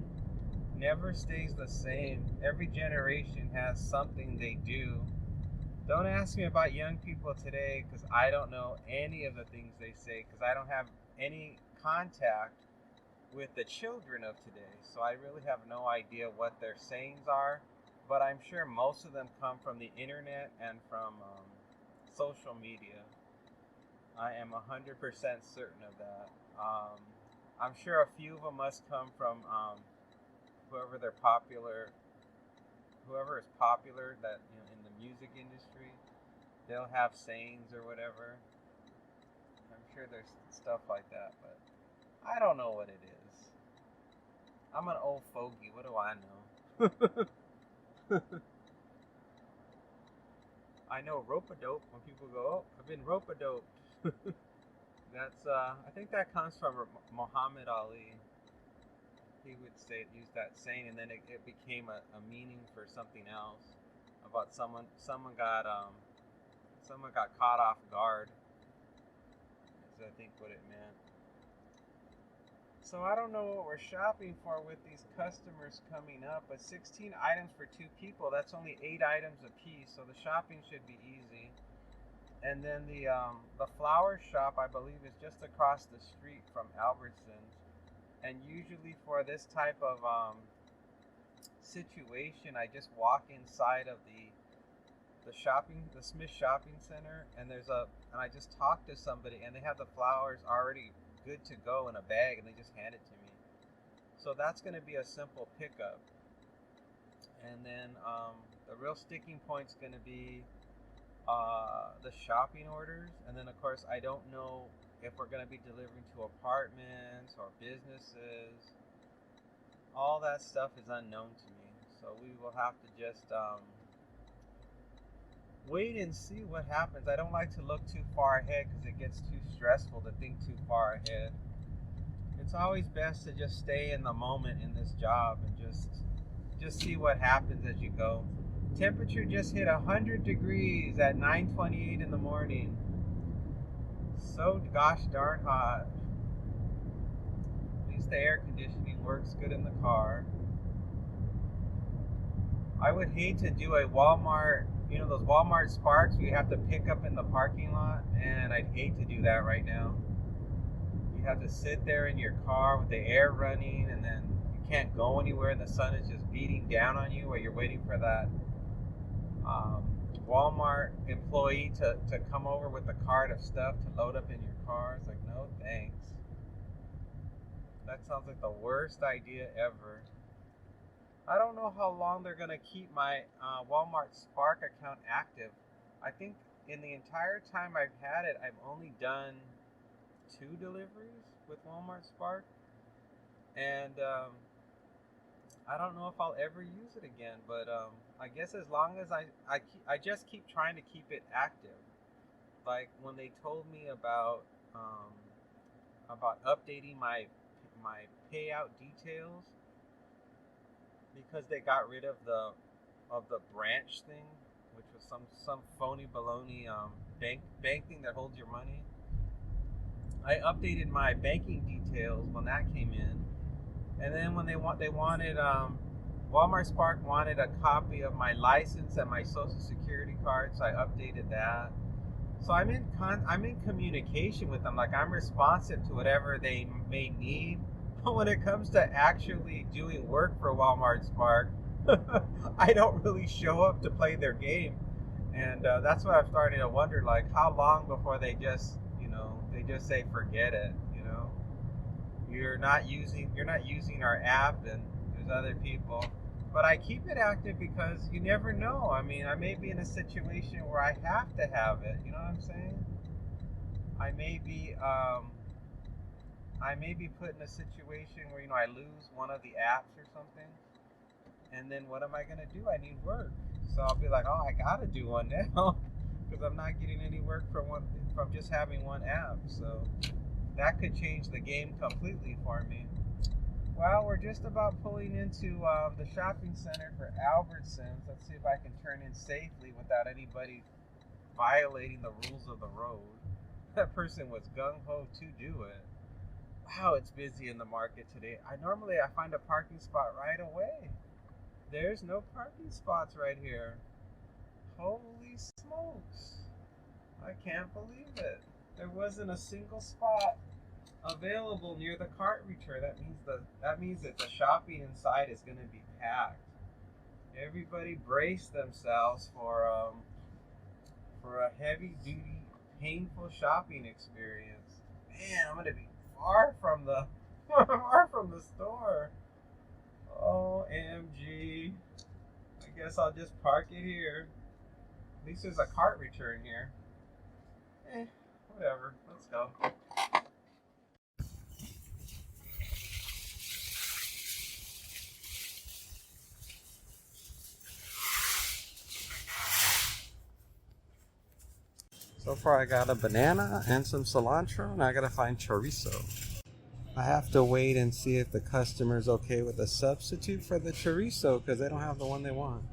Never stays the same. Every generation has something they do. Don't ask me about young people today, because I don't know any of the things they say, because I don't have any contact with the children of today. So I really have no idea what their sayings are, but I'm sure most of them come from the internet and from social media. I am 100% certain of that. I'm sure a few of them must come from whoever they're popular, whoever is popular that in the music industry. They'll have sayings or whatever. I'm sure there's stuff like that, but I don't know what it is. I'm an old fogey. What do I know? I know rope-a-dope when people go, oh, I've been rope-a-doped. That's I think that comes from Muhammad Ali. He would use that saying, and then it became a meaning for something else about someone got caught off guard. Is I think what it meant. So I don't know what we're shopping for with these customers coming up, but 16 items for 2 people. That's only 8 items a piece, so the shopping should be easy. And then the flower shop, I believe, is just across the street from Albertsons. And usually for this type of situation, I just walk inside of the Smith Shopping Center, and and I just talk to somebody, and they have the flowers already good to go in a bag, and they just hand it to me. So that's going to be a simple pickup. And then the real sticking point's going to be the shopping orders, and then of course I don't know if we're going to be delivering to apartments or businesses. All that stuff is unknown to me, so we will have to just wait and see what happens. I don't like to look too far ahead because it gets too stressful to think too far ahead. It's always best to just stay in the moment in this job and just see what happens as you go. Temperature just hit 100 degrees at 9:28 in the morning. So gosh darn hot. At least the air conditioning works good in the car. I would hate to do a Walmart, those Walmart Sparks where you have to pick up in the parking lot, and I'd hate to do that right now. You have to sit there in your car with the air running, and then you can't go anywhere, and the sun is just beating down on you while you're waiting for that Walmart employee to come over with a cart of stuff to load up in your car. It's like, no thanks. That sounds like the worst idea ever. I don't know how long they're going to keep my Walmart Spark account active. I think in the entire time I've had it, I've only done 2 deliveries with Walmart Spark. And I don't know if I'll ever use it again, but I guess as long as I just keep trying to keep it active. Like when they told me about updating my payout details, because they got rid of the branch thing, which was some phony baloney bank thing that holds your money. I updated my banking details when that came in, and then when they wanted Walmart Spark wanted a copy of my license and my social security card, so I updated that. So I'm in communication with them, like I'm responsive to whatever they may need. But when it comes to actually doing work for Walmart Spark, I don't really show up to play their game, and that's what I'm starting to wonder. Like, how long before they just say forget it? You're not using our app, and there's other people. But I keep it active because you never know. I mean, I may be in a situation where I have to have it. You know what I'm saying? I may be put in a situation where I lose one of the apps or something, and then what am I gonna do? I need work, so I'll be like, oh, I gotta do one now because I'm not getting any work from just having one app. So that could change the game completely for me. Well, we're just about pulling into the shopping center for Albertsons. Let's see if I can turn in safely without anybody violating the rules of the road. That person was gung-ho to do it. Wow, it's busy in the market today. I find a parking spot right away. There's no parking spots right here. Holy smokes. I can't believe it. There wasn't a single spot available near the cart return. That means that the shopping inside is going to be packed. Everybody brace themselves for a heavy duty painful shopping experience. Man, I'm gonna be far from the far from the store. OMG. I guess I'll just park it here. At least there's a cart return here. Whatever. Let's go. So far I got a banana and some cilantro, and I gotta find chorizo. I have to wait and see if the customer's okay with a substitute for the chorizo because they don't have the one they want.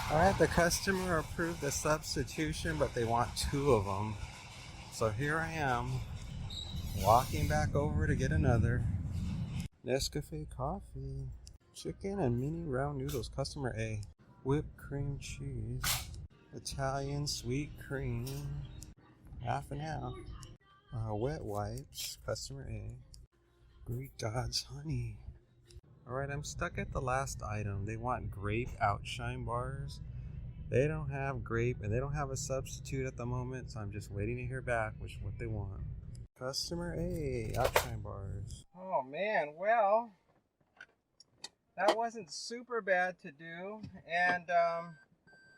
Alright, the customer approved the substitution, but they want 2 of them. So here I am, walking back over to get another. Nescafe coffee, chicken and mini round noodles, customer A. Whipped cream cheese, Italian sweet cream, half and half. Wet wipes, customer A. Greek God's honey. Alright, I'm stuck at the last item. They want grape outshine bars. They don't have grape and they don't have a substitute at the moment, so I'm just waiting to hear back which what they want. Customer A, outshine bars. Oh man, well, that wasn't super bad to do, and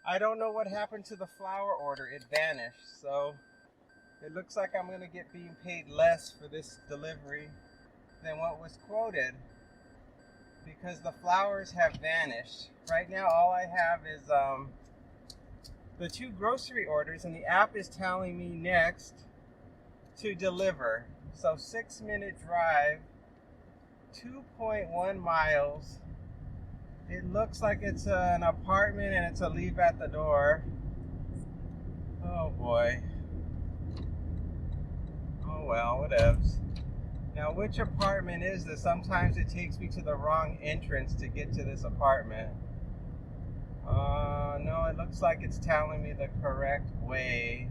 I don't know what happened to the flour order. It vanished, so it looks like I'm gonna get being paid less for this delivery than what was quoted because the flowers have vanished. Right now, all I have is the 2 grocery orders, and the app is telling me next to deliver. So 6-minute drive, 2.1 miles. It looks like it's an apartment and it's a leave at the door. Oh boy. Oh well, whatevs. Now, which apartment is this? Sometimes it takes me to the wrong entrance to get to this apartment. No, it looks like it's telling me the correct way.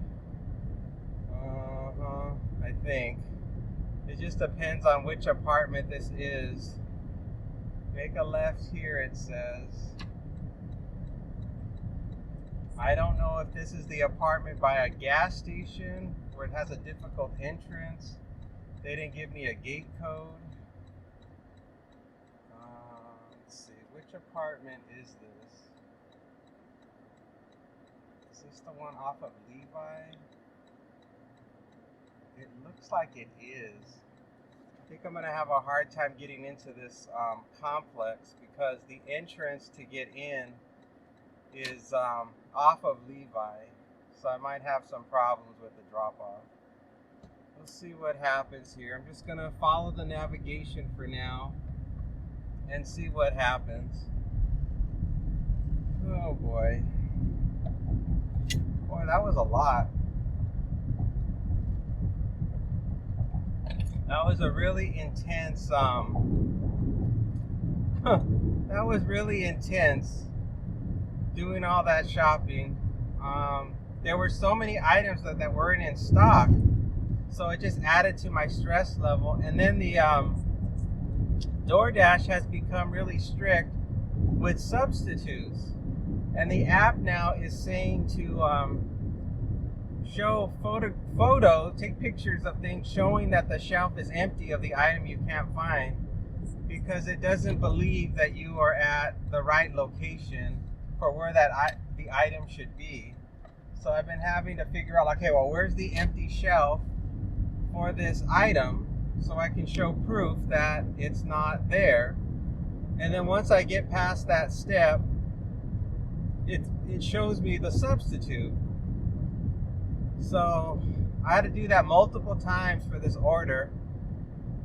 I think. It just depends on which apartment this is. Make a left here, it says. I don't know if this is the apartment by a gas station where it has a difficult entrance. They didn't give me a gate code. Let's see, which apartment is this? Is this the one off of Levi? It looks like it is. I think I'm going to have a hard time getting into this complex because the entrance to get in is off of Levi. So I might have some problems with the drop-off. We'll see what happens here. I'm just going to follow the navigation for now and see what happens. Oh boy. Boy, that was a lot. That was a really intense, that was really intense doing all that shopping. There were so many items that weren't in stock, so it just added to my stress level. And then the DoorDash has become really strict with substitutes, and the app now is saying to show take pictures of things showing that the shelf is empty of the item you can't find, because it doesn't believe that you are at the right location for where the item should be. So I've been having to figure out, okay, well, where's the empty shelf for this item so I can show proof that it's not there. And then once I get past that step, it shows me the substitute. So I had to do that multiple times for this order,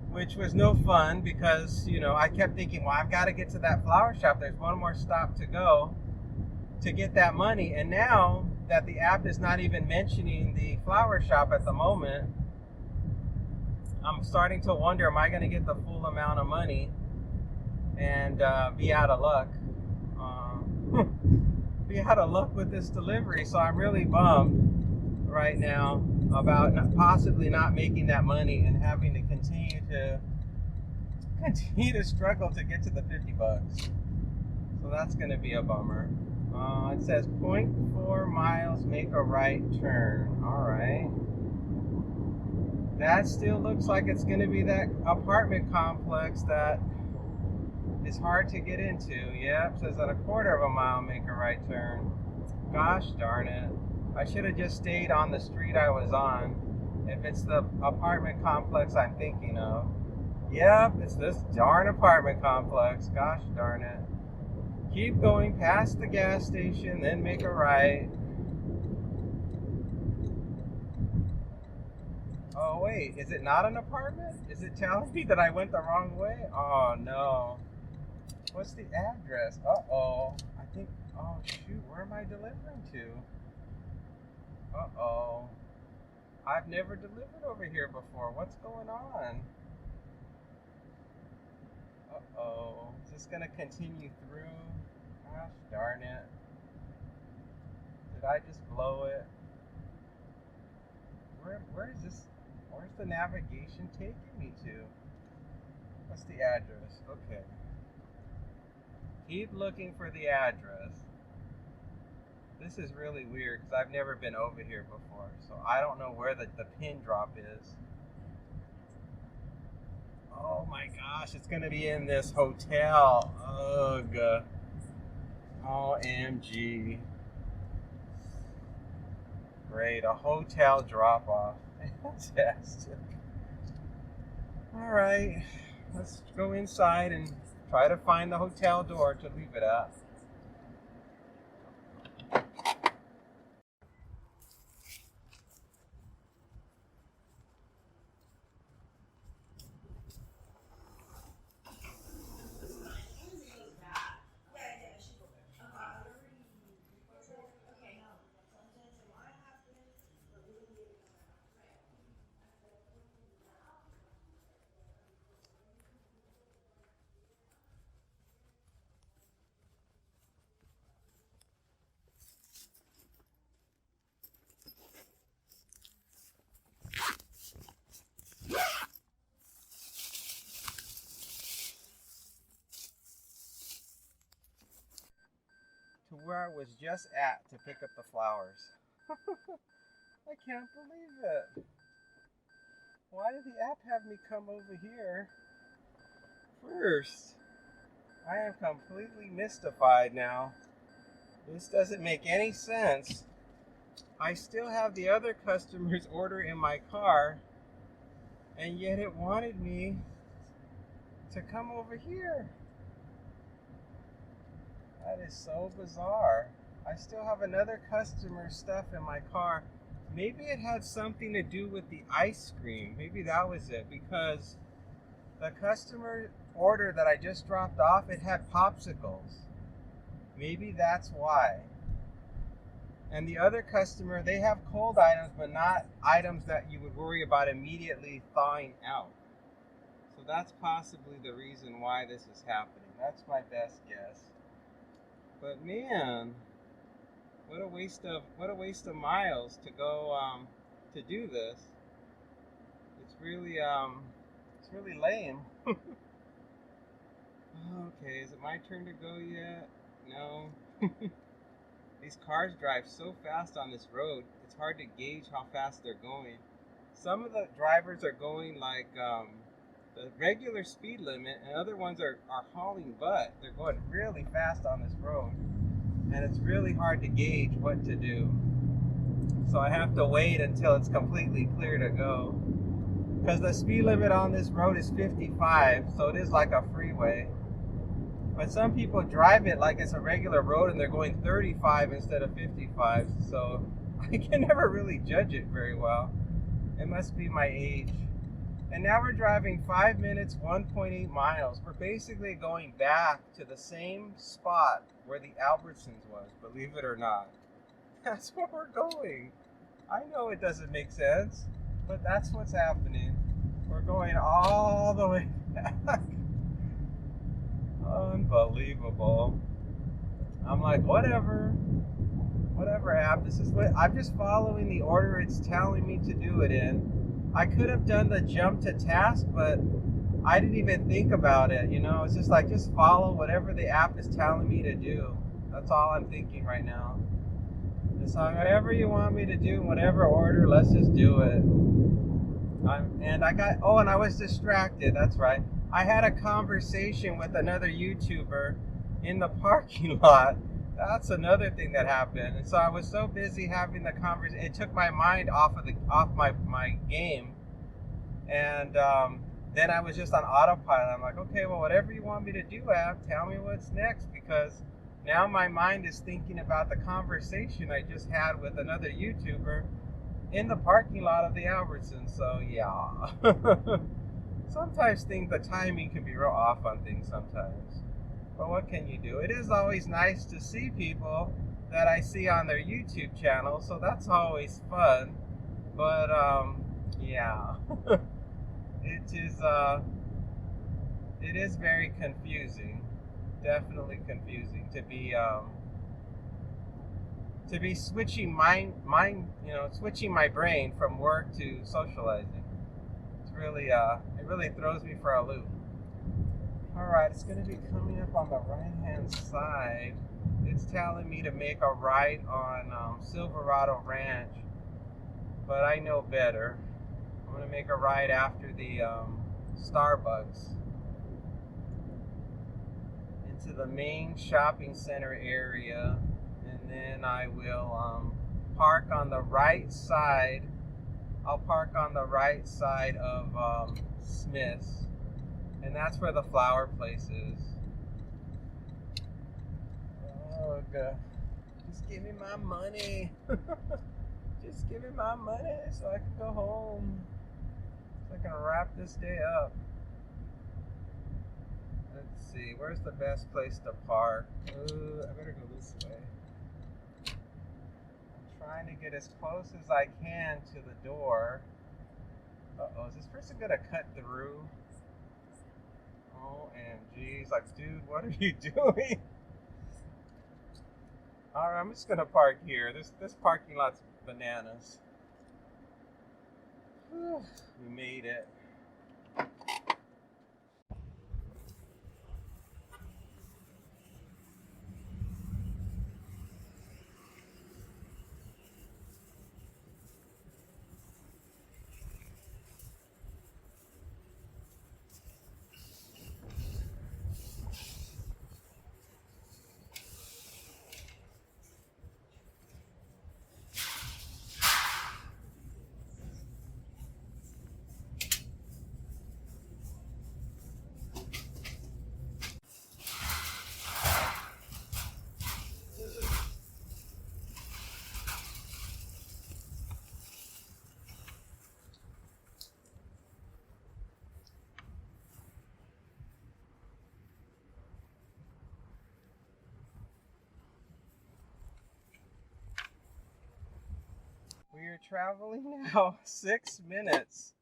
which was no fun because, you know, I kept thinking, well, I've got to get to that flower shop. There's one more stop to go to get that money. And now that the app is not even mentioning the flower shop at the moment, I'm starting to wonder, am I going to get the full amount of money and be out of luck? Be out of luck with this delivery. So I'm really bummed right now about possibly not making that money and having to continue to struggle to get to the $50. So that's going to be a bummer. It says 0.4 miles, make a right turn. All right. That still looks like it's going to be that apartment complex that is hard to get into. Yep, it says at a quarter of a mile, make a right turn. Gosh darn it. I should have just stayed on the street I was on if it's the apartment complex I'm thinking of. Yep, it's this darn apartment complex. Gosh darn it. Keep going past the gas station, then make a right. Oh wait, is it not an apartment? Is it telling me that I went the wrong way? Oh no. What's the address? Uh-oh. I think, oh shoot, where am I delivering to? Uh-oh. I've never delivered over here before. What's going on? Uh-oh. Is this gonna continue through? Gosh darn it. Did I just blow it? Where is this? Where's the navigation taking me to? What's the address? Okay. Keep looking for the address. This is really weird because I've never been over here before, so I don't know where the pin drop is. Oh my gosh, it's gonna be in this hotel. Ugh. OMG. Great, a hotel drop-off. Fantastic. Alright, let's go inside and try to find the hotel door to leave it at. To where I was just at to pick up the flowers. I can't believe it. Why did the app have me come over here first? I am completely mystified now. This doesn't make any sense. I still have the other customer's order in my car, and yet it wanted me to come over here. That is so bizarre. I still have another customer's stuff in my car. Maybe it had something to do with the ice cream. Maybe that was it, because the customer order that I just dropped off, it had popsicles. Maybe that's why. And the other customer, they have cold items, but not items that you would worry about immediately thawing out. So that's possibly the reason why this is happening. That's my best guess. But man, what a waste of miles to go to do this. It's really lame. Okay, is it my turn to go yet? No. These cars drive so fast on this road, it's hard to gauge how fast they're going. Some of the drivers are going like the regular speed limit, and other ones are hauling butt. They're going really fast on this road, and it's really hard to gauge what to do. So I have to wait until it's completely clear to go. Because the speed limit on this road is 55, so it is like a freeway. But some people drive it like it's a regular road and they're going 35 instead of 55, so I can never really judge it very well. It must be my age. And now we're driving 5 minutes, 1.8 miles. We're basically going back to the same spot where the Albertsons was, believe it or not. That's where we're going. I know it doesn't make sense, but that's what's happening. We're going all the way back. Unbelievable. I'm like, whatever app, this is what I'm just following the order it's telling me to do it in. I could have done the jump to task, but I didn't even think about it, you know. It's just like, just follow whatever the app is telling me to do. That's all I'm thinking right now. Just whatever you want me to do, whatever order, let's just do it. And I was distracted. That's right. I had a conversation with another YouTuber in the parking lot. That's another thing that happened. And so I was so busy having the conversation, it took my mind off my game. And then I was just on autopilot. I'm like, okay, well, whatever you want me to do, Ab, tell me what's next, because now my mind is thinking about the conversation I just had with another YouTuber in the parking lot of the Albertsons. So yeah. Sometimes the timing can be real off on things sometimes. But what can you do? It is always nice to see people that I see on their YouTube channel, so that's always fun. But yeah. It is very confusing. Definitely confusing to be switching switching my brain from work to socializing. It's really it really throws me for a loop. All right, it's going to be coming up on the right-hand side. It's telling me to make a right on Silverado Ranch, but I know better. I'm going to make a right after the Starbucks into the main shopping center area, and then I will park on the right side. I'll park on the right side of Smith's, and that's where the flower place is. Oh, God. Just give me my money. Just give me my money so I can go home. So I can wrap this day up. Let's see, where's the best place to park? I better go this way. I'm trying to get as close as I can to the door. Uh-oh, is this person gonna cut through? OMG, he's like, dude, what are you doing? Alright, I'm just gonna park here. This parking lot's bananas. Whew, we made it. We are traveling now 6 minutes.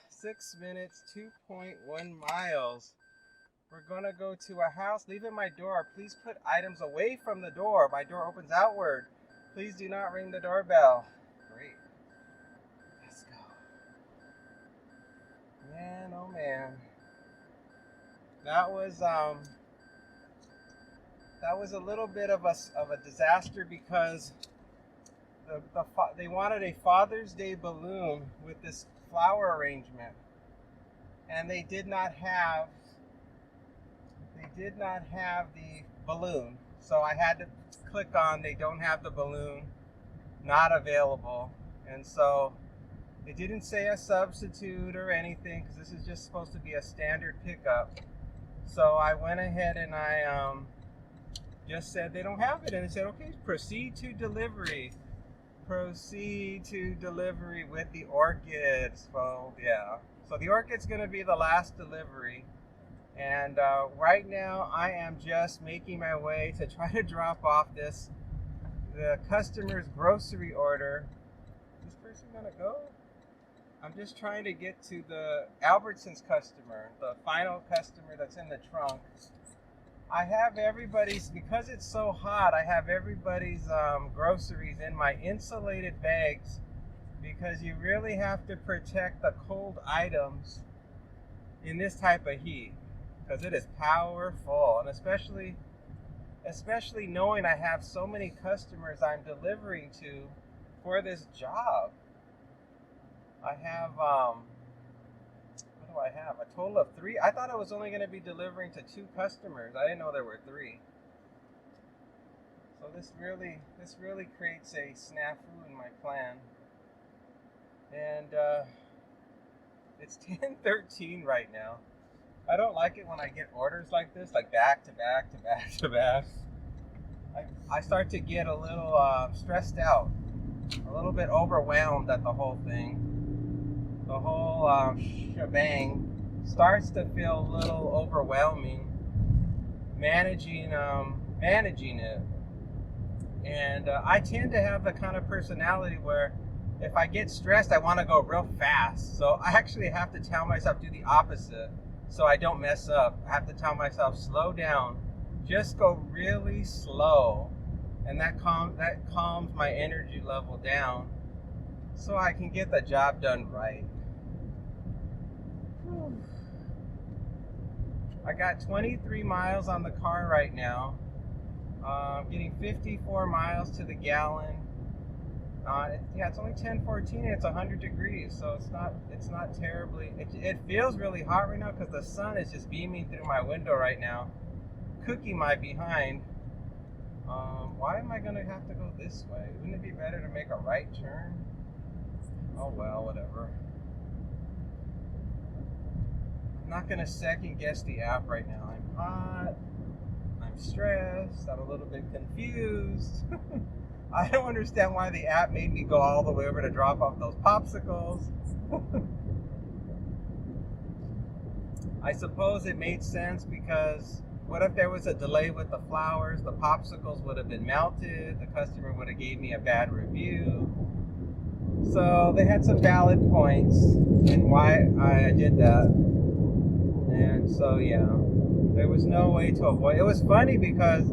6 minutes, 2.1 miles. We're gonna go to a house. Leave in my door. Please put items away from the door. My door opens outward. Please do not ring the doorbell. Great. Let's go. Man, oh man. That was a little bit of a disaster, because they wanted a Father's Day balloon with this flower arrangement, and they did not have the balloon. So I had to click on they don't have the balloon, not available. And so they didn't say a substitute or anything, because this is just supposed to be a standard pickup. So I went ahead and I just said they don't have it, and it said, okay, proceed to delivery. Proceed to delivery with the orchids. Well, yeah. So the orchid's going to be the last delivery. And right now I am just making my way to try to drop off the customer's grocery order. Is this person going to go? I'm just trying to get to the Albertsons customer, the final customer that's in the trunk. I have everybody's, because it's so hot, I have everybody's groceries in my insulated bags, because you really have to protect the cold items in this type of heat, because it is powerful. And especially especially knowing I have so many customers I'm delivering to for this job. I have, what do I have? A total of 3. I thought I was only going to be delivering to 2 customers. I didn't know there were 3. So this really creates a snafu in my plan. And it's 10:13 right now. I don't like it when I get orders like this, like back to back to back to back. I start to get a little stressed out, a little bit overwhelmed at the whole thing. The whole shebang starts to feel a little overwhelming, managing it. And I tend to have the kind of personality where if I get stressed, I want to go real fast. So I actually have to tell myself do the opposite so I don't mess up. I have to tell myself slow down, just go really slow, and that calms my energy level down so I can get the job done right. I got 23 miles on the car right now. I'm getting 54 miles to the gallon. It's only 10:14 and it's 100 degrees, so it's not terribly. It feels really hot right now because the sun is just beaming through my window right now, cooking my behind. Why am I gonna have to go this way? Wouldn't it be better to make a right turn? Oh well, whatever. I'm not gonna second guess the app right now. I'm hot. I'm stressed. I'm a little bit confused. I don't understand why the app made me go all the way over to drop off those popsicles. I suppose it made sense because what if there was a delay with the flowers? The popsicles would have been melted. The customer would have gave me a bad review. So they had some valid points in why I did that. And so, yeah, there was no way to avoid it. It was funny because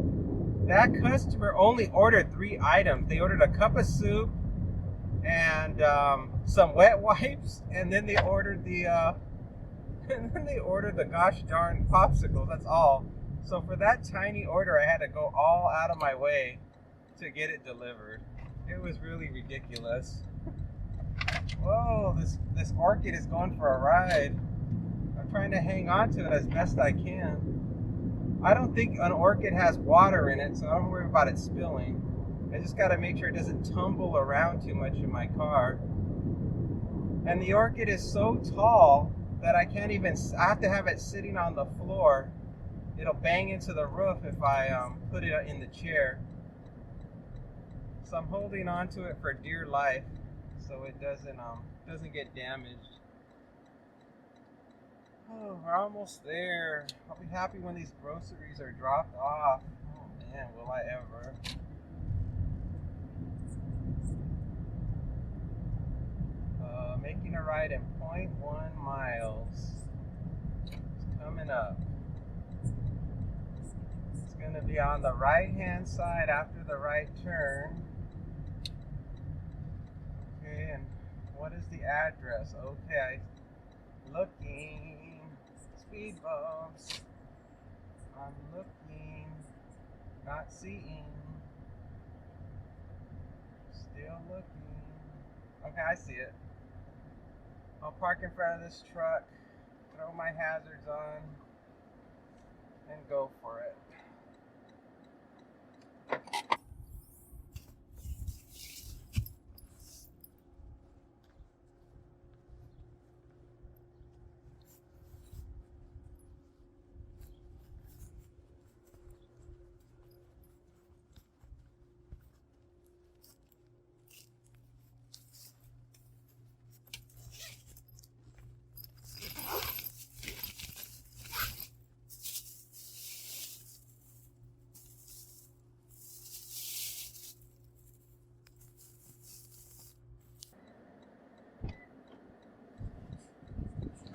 that customer only ordered 3 items. They ordered a cup of soup and some wet wipes, and then they ordered the gosh darn popsicles. That's all. So for that tiny order, I had to go all out of my way to get it delivered. It was really ridiculous. Whoa, this orchid is going for a ride. I'm trying to hang on to it as best I can. I don't think an orchid has water in it, so I don't worry about it spilling. I just got to make sure it doesn't tumble around too much in my car. And the orchid is so tall that I have to have it sitting on the floor. It'll bang into the roof if I put it in the chair. So I'm holding on to it for dear life so it doesn't get damaged. Oh, we're almost there. I'll be happy when these groceries are dropped off. Oh man, will I ever. Making a ride in 0.1 miles. It's coming up. It's going to be on the right hand side after the right turn. Okay, and what is the address? Okay, looking. Speed bumps. I'm looking, not seeing. Still looking. Okay, I see it. I'll park in front of this truck, throw my hazards on, and go for it.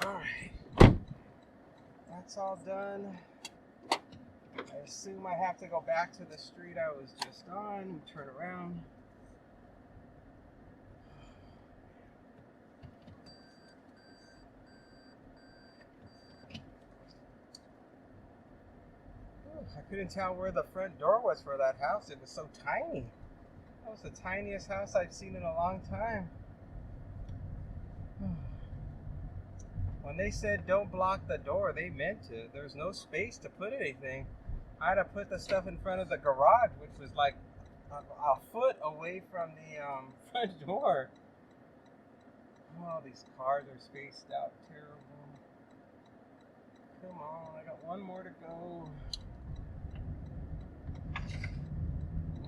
Alright, that's all done. I assume I have to go back to the street I was just on and turn around. I couldn't tell where the front door was for that house. It was so tiny. That was the tiniest house I've seen in a long time. When they said don't block the door, they meant to. There's no space to put anything. I had to put the stuff in front of the garage, which was like a foot away from the front door. Oh, these cars are spaced out terrible. Come on, I got one more to go.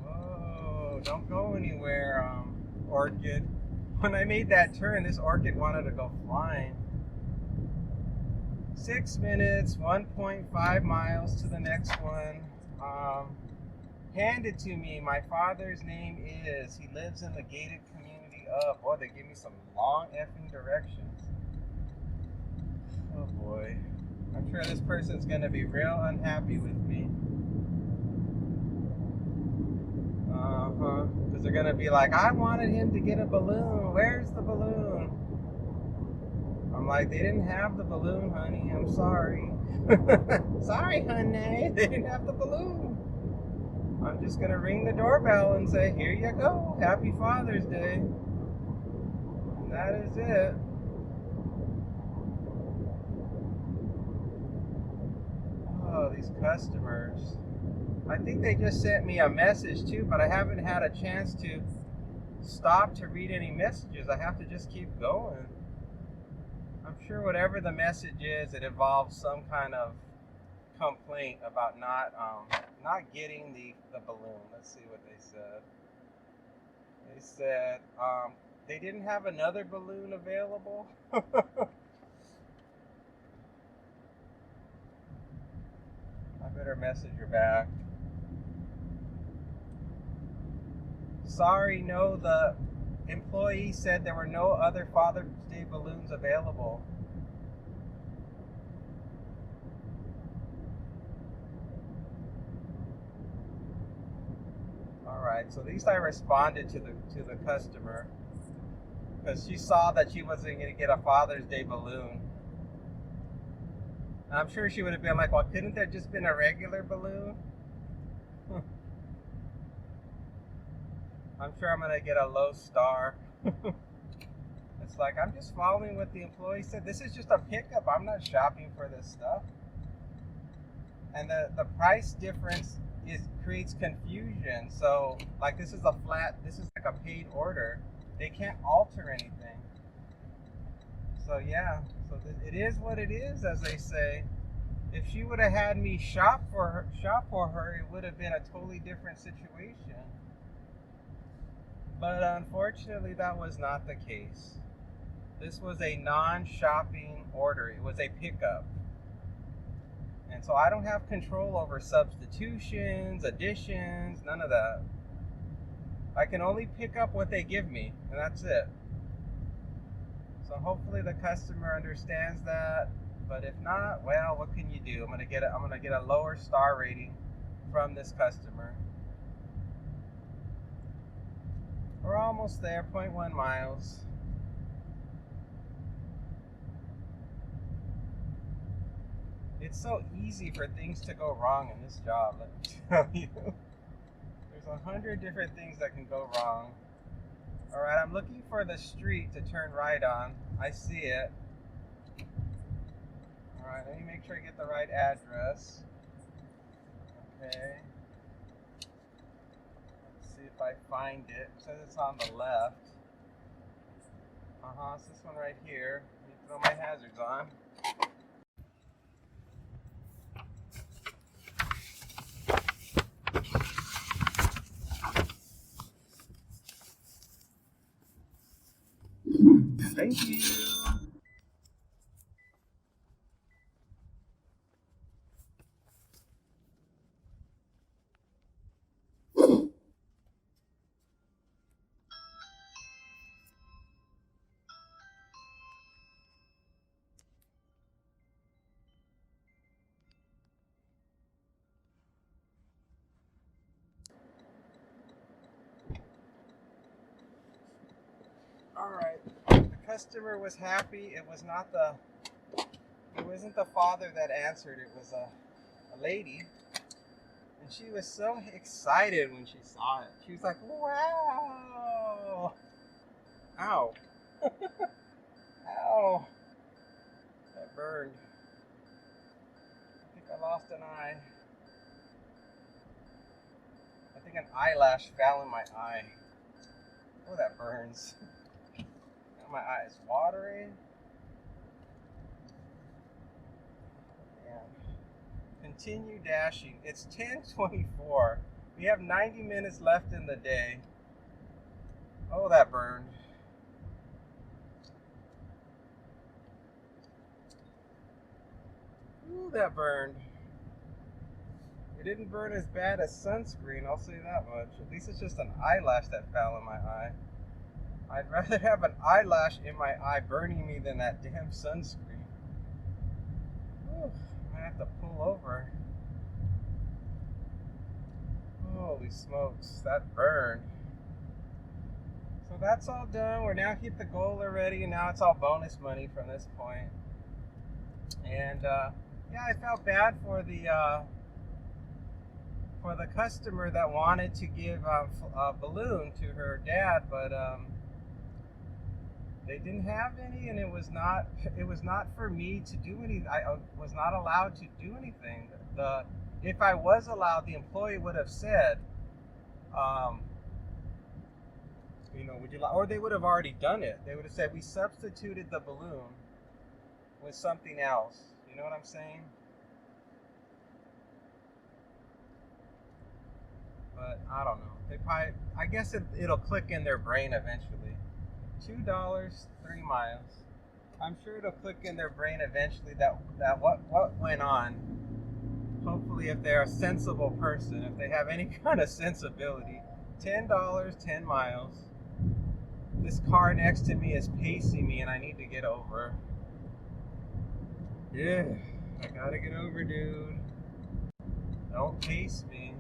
Whoa, don't go anywhere, orchid. When I made that turn, this orchid wanted to go flying. 6 minutes, 1.5 miles to the next one. Handed to me. My father's name is. He lives in the gated community of. Boy, they give me some long effing directions. Oh boy. I'm sure this person's gonna be real unhappy with me. Because they're gonna be like, I wanted him to get a balloon. Where's the balloon? I'm like, they didn't have the balloon, honey. I'm sorry. Sorry, honey. They didn't have the balloon. I'm just gonna ring the doorbell and say, here you go. Happy Father's Day. And that is it. Oh, these customers. I think they just sent me a message too, but I haven't had a chance to stop to read any messages. I have to just keep going. I'm sure whatever the message is, it involves some kind of complaint about not getting the balloon. Let's see what they said. They said they didn't have another balloon available. I better message her back. Sorry, no, the employee said there were no other Father's Day balloons available. Alright, so at least I responded to the customer, because she saw that she wasn't going to get a Father's Day balloon. And I'm sure she would have been like, well, couldn't there just been a regular balloon? I'm sure I'm going to get a low star. It's like, I'm just following what the employee said. This is just a pickup. I'm not shopping for this stuff. And the price difference creates confusion. So, like, this is like a paid order. They can't alter anything. So, yeah. So it is what it is, as they say. If she would have had me shop for her, it would have been a totally different situation. But unfortunately, that was not the case. This was a non-shopping order. It was a pickup. And so I don't have control over substitutions, additions, none of that. I can only pick up what they give me, and that's it. So hopefully the customer understands that. But if not, well, what can you do? I'm gonna get a lower star rating from this customer. We're almost there, 0.1 miles. It's so easy for things to go wrong in this job, let me tell you. There's 100 different things that can go wrong. Alright, I'm looking for the street to turn right on. I see it. Alright, let me make sure I get the right address. Okay. Let's see if I find it. It says it's on the left. It's this one right here. Let me throw my hazards on. Thank you. Alright, the customer was happy. It wasn't the father that answered, it was a lady. And she was so excited when she saw it. She was like, wow. Ow. Ow. That burned. I think I lost an eye. I think an eyelash fell in my eye. Oh, that burns. Now my eye is watering. Continue dashing. It's 10:24. We have 90 minutes left in the day. Oh, that burned. Ooh, that burned. It didn't burn as bad as sunscreen, I'll say that much. At least it's just an eyelash that fell in my eye. I'd rather have an eyelash in my eye burning me than that damn sunscreen. Ooh, I have to pull over. Holy smokes, that burned. So that's all done. We're now hit the goal already, and now it's all bonus money from this point. And yeah, I felt bad for the customer that wanted to give a balloon to her dad, but they didn't have any, and it was not for me to do any. I was not allowed to do anything. If I was allowed, the employee would have said, would you like, or they would have already done it. They would have said, we substituted the balloon with something else. You know what I'm saying? But I don't know. I guess it'll click in their brain eventually. $2, 3 miles. I'm sure it'll click in their brain eventually that what went on. Hopefully, if they're a sensible person, if they have any kind of sensibility. $10, 10 miles. This car next to me is pacing me, and I need to get over. Yeah, I gotta get over, dude. Don't pace me.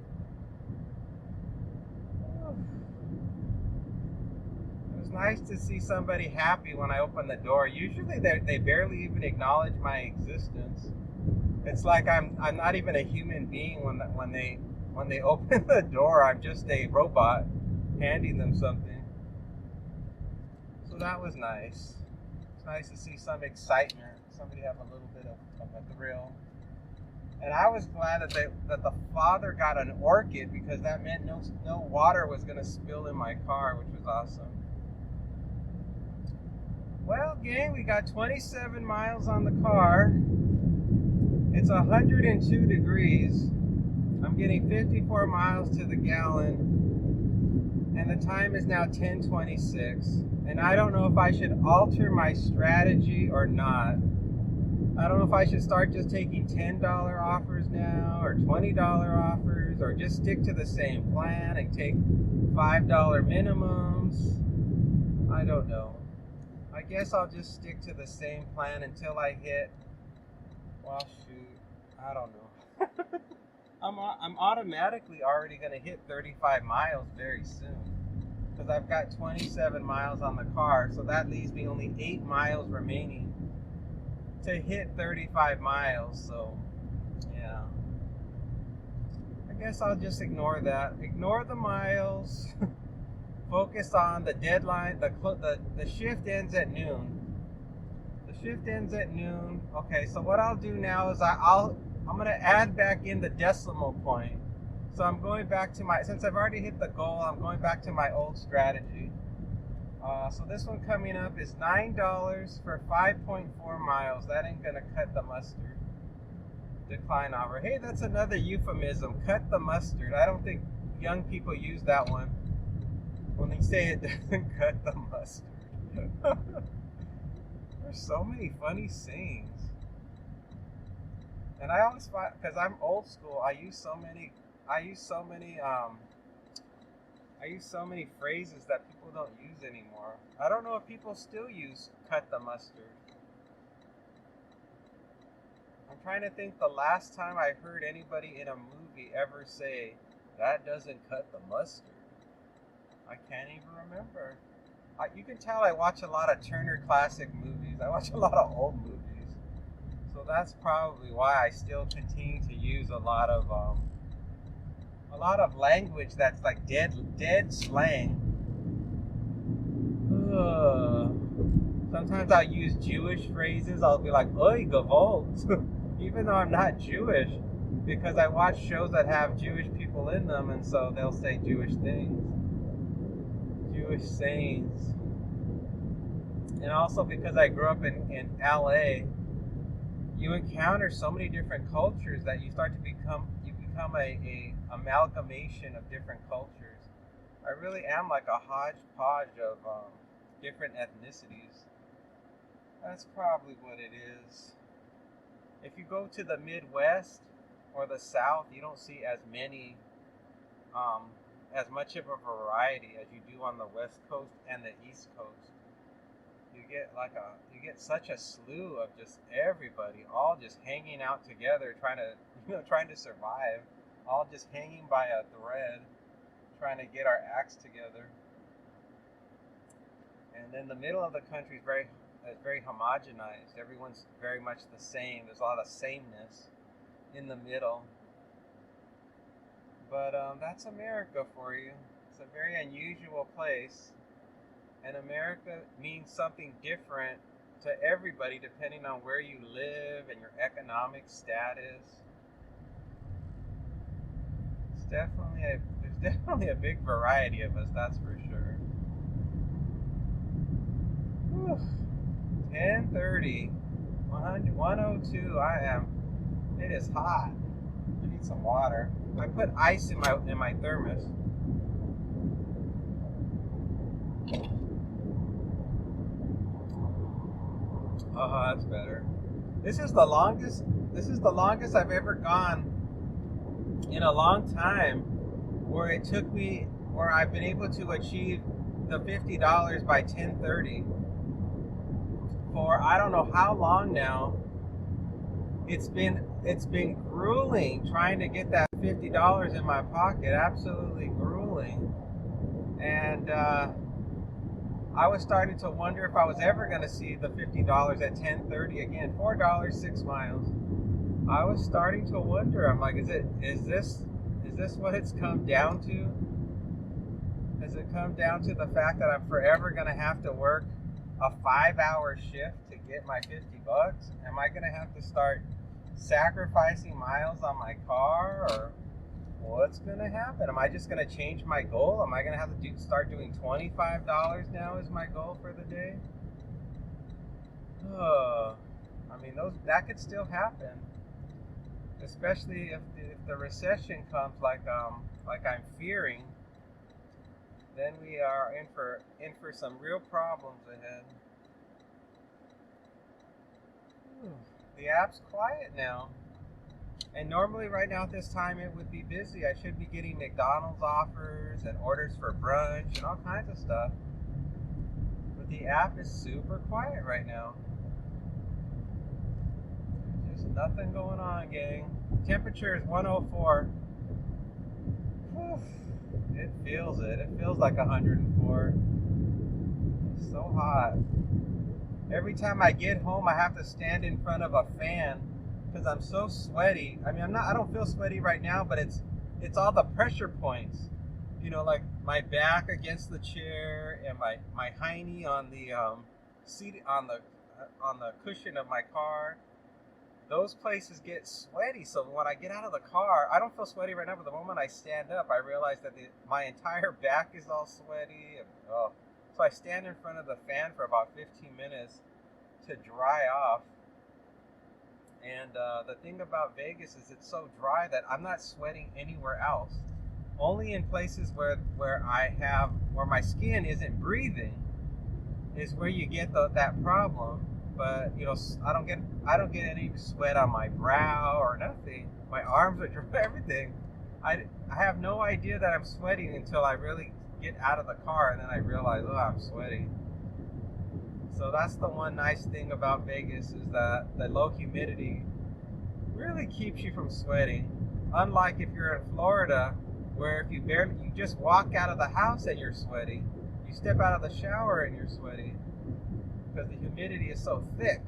It was nice to see somebody happy when I opened the door. Usually they barely even acknowledge my existence. It's like I'm not even a human being when they open the door. I'm just a robot handing them something. So that was nice. It's nice to see some excitement. Somebody have a little bit of a thrill. And I was glad that the father got an orchid, because that meant no water was going to spill in my car, which was awesome. Well, gang, we got 27 miles on the car. It's 102 degrees. I'm getting 54 miles to the gallon, and the time is now 10:26. And I don't know if I should alter my strategy or not. I don't know if I should start just taking $10 offers now, or $20 offers, or just stick to the same plan and take $5 minimums. I don't know. I guess I'll just stick to the same plan until I hit, well, shoot, I don't know. I'm automatically already going to hit 35 miles very soon, because I've got 27 miles on the car, so that leaves me only 8 miles remaining to hit 35 miles. So yeah, I guess I'll just ignore that. Ignore the miles. Focus on the deadline. The shift ends at noon. The shift ends at noon. Okay, so what I'll do now is I'm gonna add back in the decimal point. So I'm going back to since I've already hit the goal, I'm going back to my old strategy. So this one coming up is $9 for 5.4 miles. That ain't gonna cut the mustard. Decline offer. Hey, that's another euphemism. Cut the mustard. I don't think young people use that one when they say it doesn't cut the mustard. There's so many funny sayings. And I always find, because I'm old school, I use so many phrases that people don't use anymore. I don't know if people still use cut the mustard. I'm trying to think the last time I heard anybody in a movie ever say, that doesn't cut the mustard. I can't even remember. You can tell I watch a lot of Turner Classic movies. I watch a lot of old movies. So that's probably why I still continue to use a lot of a lot of language that's like dead slang. Ugh. Sometimes I'll use Jewish phrases. I'll be like, "Oy, gewollt," even though I'm not Jewish, because I watch shows that have Jewish people in them, and so they'll say Jewish things, Jewish sayings. And also because I grew up in LA, you encounter so many different cultures that you become a amalgamation of different cultures. I really am like a hodgepodge of different ethnicities. That's probably what it is. If you go to the Midwest or the South, you don't see as much of a variety as you do on the West Coast and the East Coast. You get such a slew of just everybody all just hanging out together, trying to survive, all just hanging by a thread, trying to get our acts together. And then the middle of the country is very homogenized. Everyone's very much the same. There's a lot of sameness in the middle. But that's America for you. It's a very unusual place. And America means something different to everybody depending on where you live and your economic status. There's definitely a big variety of us, that's for sure. Whew. 10:30, 102. It is hot. I need some water. I put ice in my thermos. Oh, that's better. This is the longest I've ever gone in a long time, where I've been able to achieve the $50 by 10:30 for I don't know how long now. It's been grueling trying to get that $50 in my pocket, absolutely grueling. And I was starting to wonder if I was ever going to see the $50 at 10:30 again. $4, 6 miles. I was starting to wonder. I'm like, is this what it's come down to? Has it come down to the fact that I'm forever going to have to work a 5-hour shift to get my $50? Am I going to have to start sacrificing miles on my car, or what's going to happen? Am I just going to change my goal? Am I going to have to start doing $25 now as my goal for the day? I mean, that could still happen, especially if the recession comes like I'm fearing. Then we are in for some real problems ahead. The app's quiet now. And normally right now at this time it would be busy. I should be getting McDonald's offers and orders for brunch and all kinds of stuff. But the app is super quiet right now. There's just nothing going on, gang. Temperature is 104. Whew. It feels it. It feels like 104. It's so hot. Every time I get home, I have to stand in front of a fan because I'm so sweaty. I mean, I don't feel sweaty right now, but it's all the pressure points. You know, like my back against the chair and my hiney on the seat on the cushion of my car. Those places get sweaty. So when I get out of the car, I don't feel sweaty right now, but the moment I stand up, I realize that my entire back is all sweaty. So I stand in front of the fan for about 15 minutes to dry off. And the thing about Vegas is it's so dry that I'm not sweating anywhere else. Only in places where my skin isn't breathing is where you get that problem. But you know, I don't get any sweat on my brow or nothing. My arms are dry, everything. I have no idea that I'm sweating until I really get out of the car, and then I realize, oh, I'm sweating. So that's the one nice thing about Vegas, is that the low humidity really keeps you from sweating. Unlike if you're in Florida, where if you just walk out of the house and you're sweaty. You step out of the shower and you're sweaty because the humidity is so thick.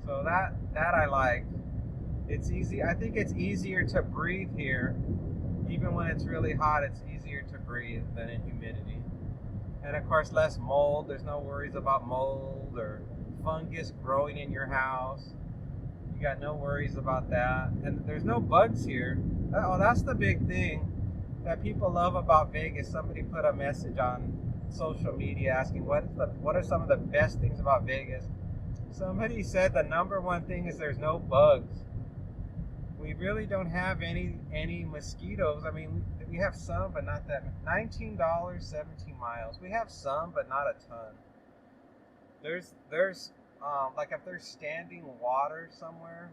So that I like. It's easy. I think it's easier to breathe here. Even when it's really hot, it's easier to breathe than in humidity. And of course, less mold. There's no worries about mold or fungus growing in your house. You got no worries about that. And there's no bugs here. Oh, that's the big thing that people love about Vegas. Somebody put a message on social media asking what are some of the best things about Vegas. Somebody said the number one thing is there's no bugs. We really don't have any mosquitoes. I mean, we have some, but not that. $19, 17 miles. We have some, but not a ton. There's like if there's standing water somewhere,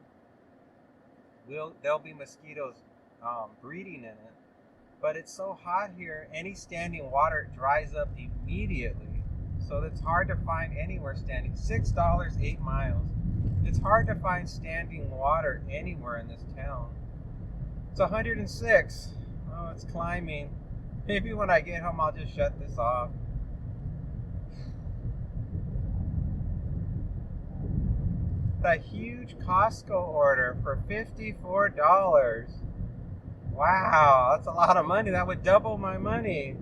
there'll be mosquitoes breeding in it. But it's so hot here, any standing water dries up immediately. So it's hard to find anywhere standing. $6, 8 miles. It's hard to find standing water anywhere in this town. It's 106. Oh, it's climbing. Maybe when I get home, I'll just shut this off. A huge Costco order for $54. Wow, that's a lot of money. That would double my money.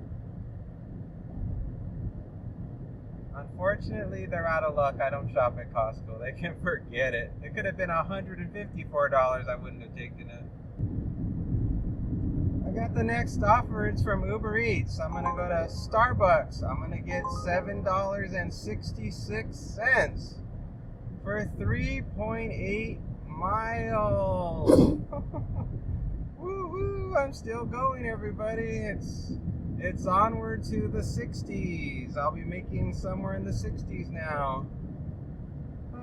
Unfortunately, they're out of luck. I don't shop at Costco. They can forget it. It could have been $154. I wouldn't have taken it. I got the next offer. It's from Uber Eats. I'm going to go to Starbucks. I'm going to get $7.66 for 3.8 miles. Woohoo! I'm still going, everybody. It's onward to the 60s. I'll be making somewhere in the 60s now.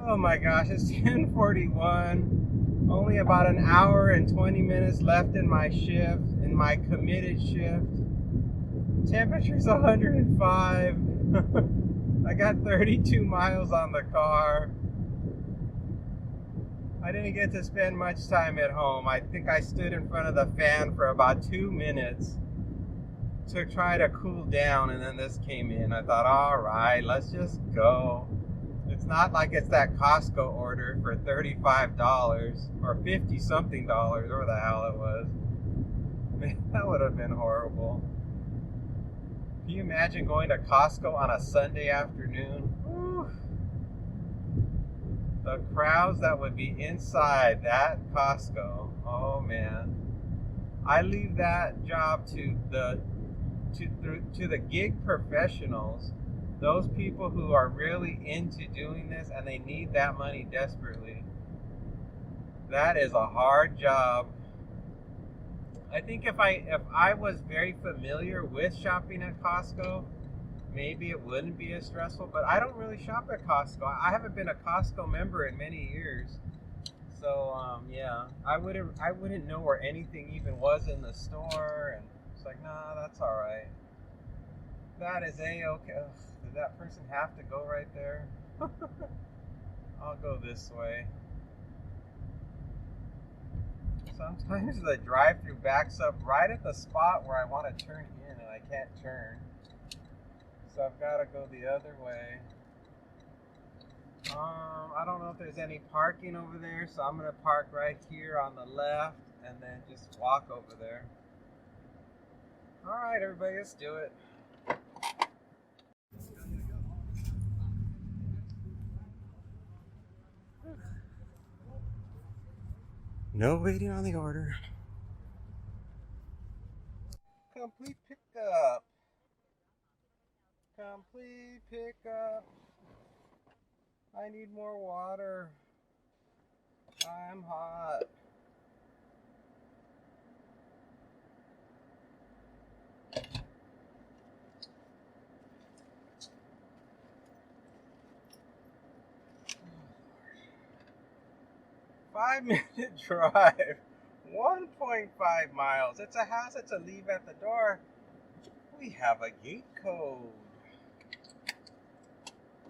Oh my gosh, it's 10:41. Only about an hour and 20 minutes left in my shift, in my committed shift. Temperature's 105. I got 32 miles on the car. I didn't get to spend much time at home. I think I stood in front of the fan for about 2 minutes to try to cool down, and then this came in. I thought, all right, let's just go. It's not like it's that Costco order for $35 or 50 something dollars, or the hell it was. Man, that would have been horrible. Can you imagine going to Costco on a Sunday afternoon? Whew. The crowds that would be inside that Costco. Oh man. I leave that job to the gig professionals, those people who are really into doing this and they need that money desperately. That is a hard job. I think if I was very familiar with shopping at Costco, maybe it wouldn't be as stressful, but I don't really shop at Costco. I haven't been a Costco member in many years. So yeah, I wouldn't know where anything even was in the store, and it's like, nah, that's all right. That is a-okay. Ugh, did that person have to go right there? I'll go this way. Sometimes the drive-thru backs up right at the spot where I want to turn in, and I can't turn. So I've got to go the other way. I don't know if there's any parking over there, so I'm going to park right here on the left and then just walk over there. All right, everybody, let's do it. No waiting on the order. Complete pickup. Complete pickup. I need more water. I'm hot. Five-minute drive. 1.5 miles. It's a house that's a leave at the door. We have a gate code.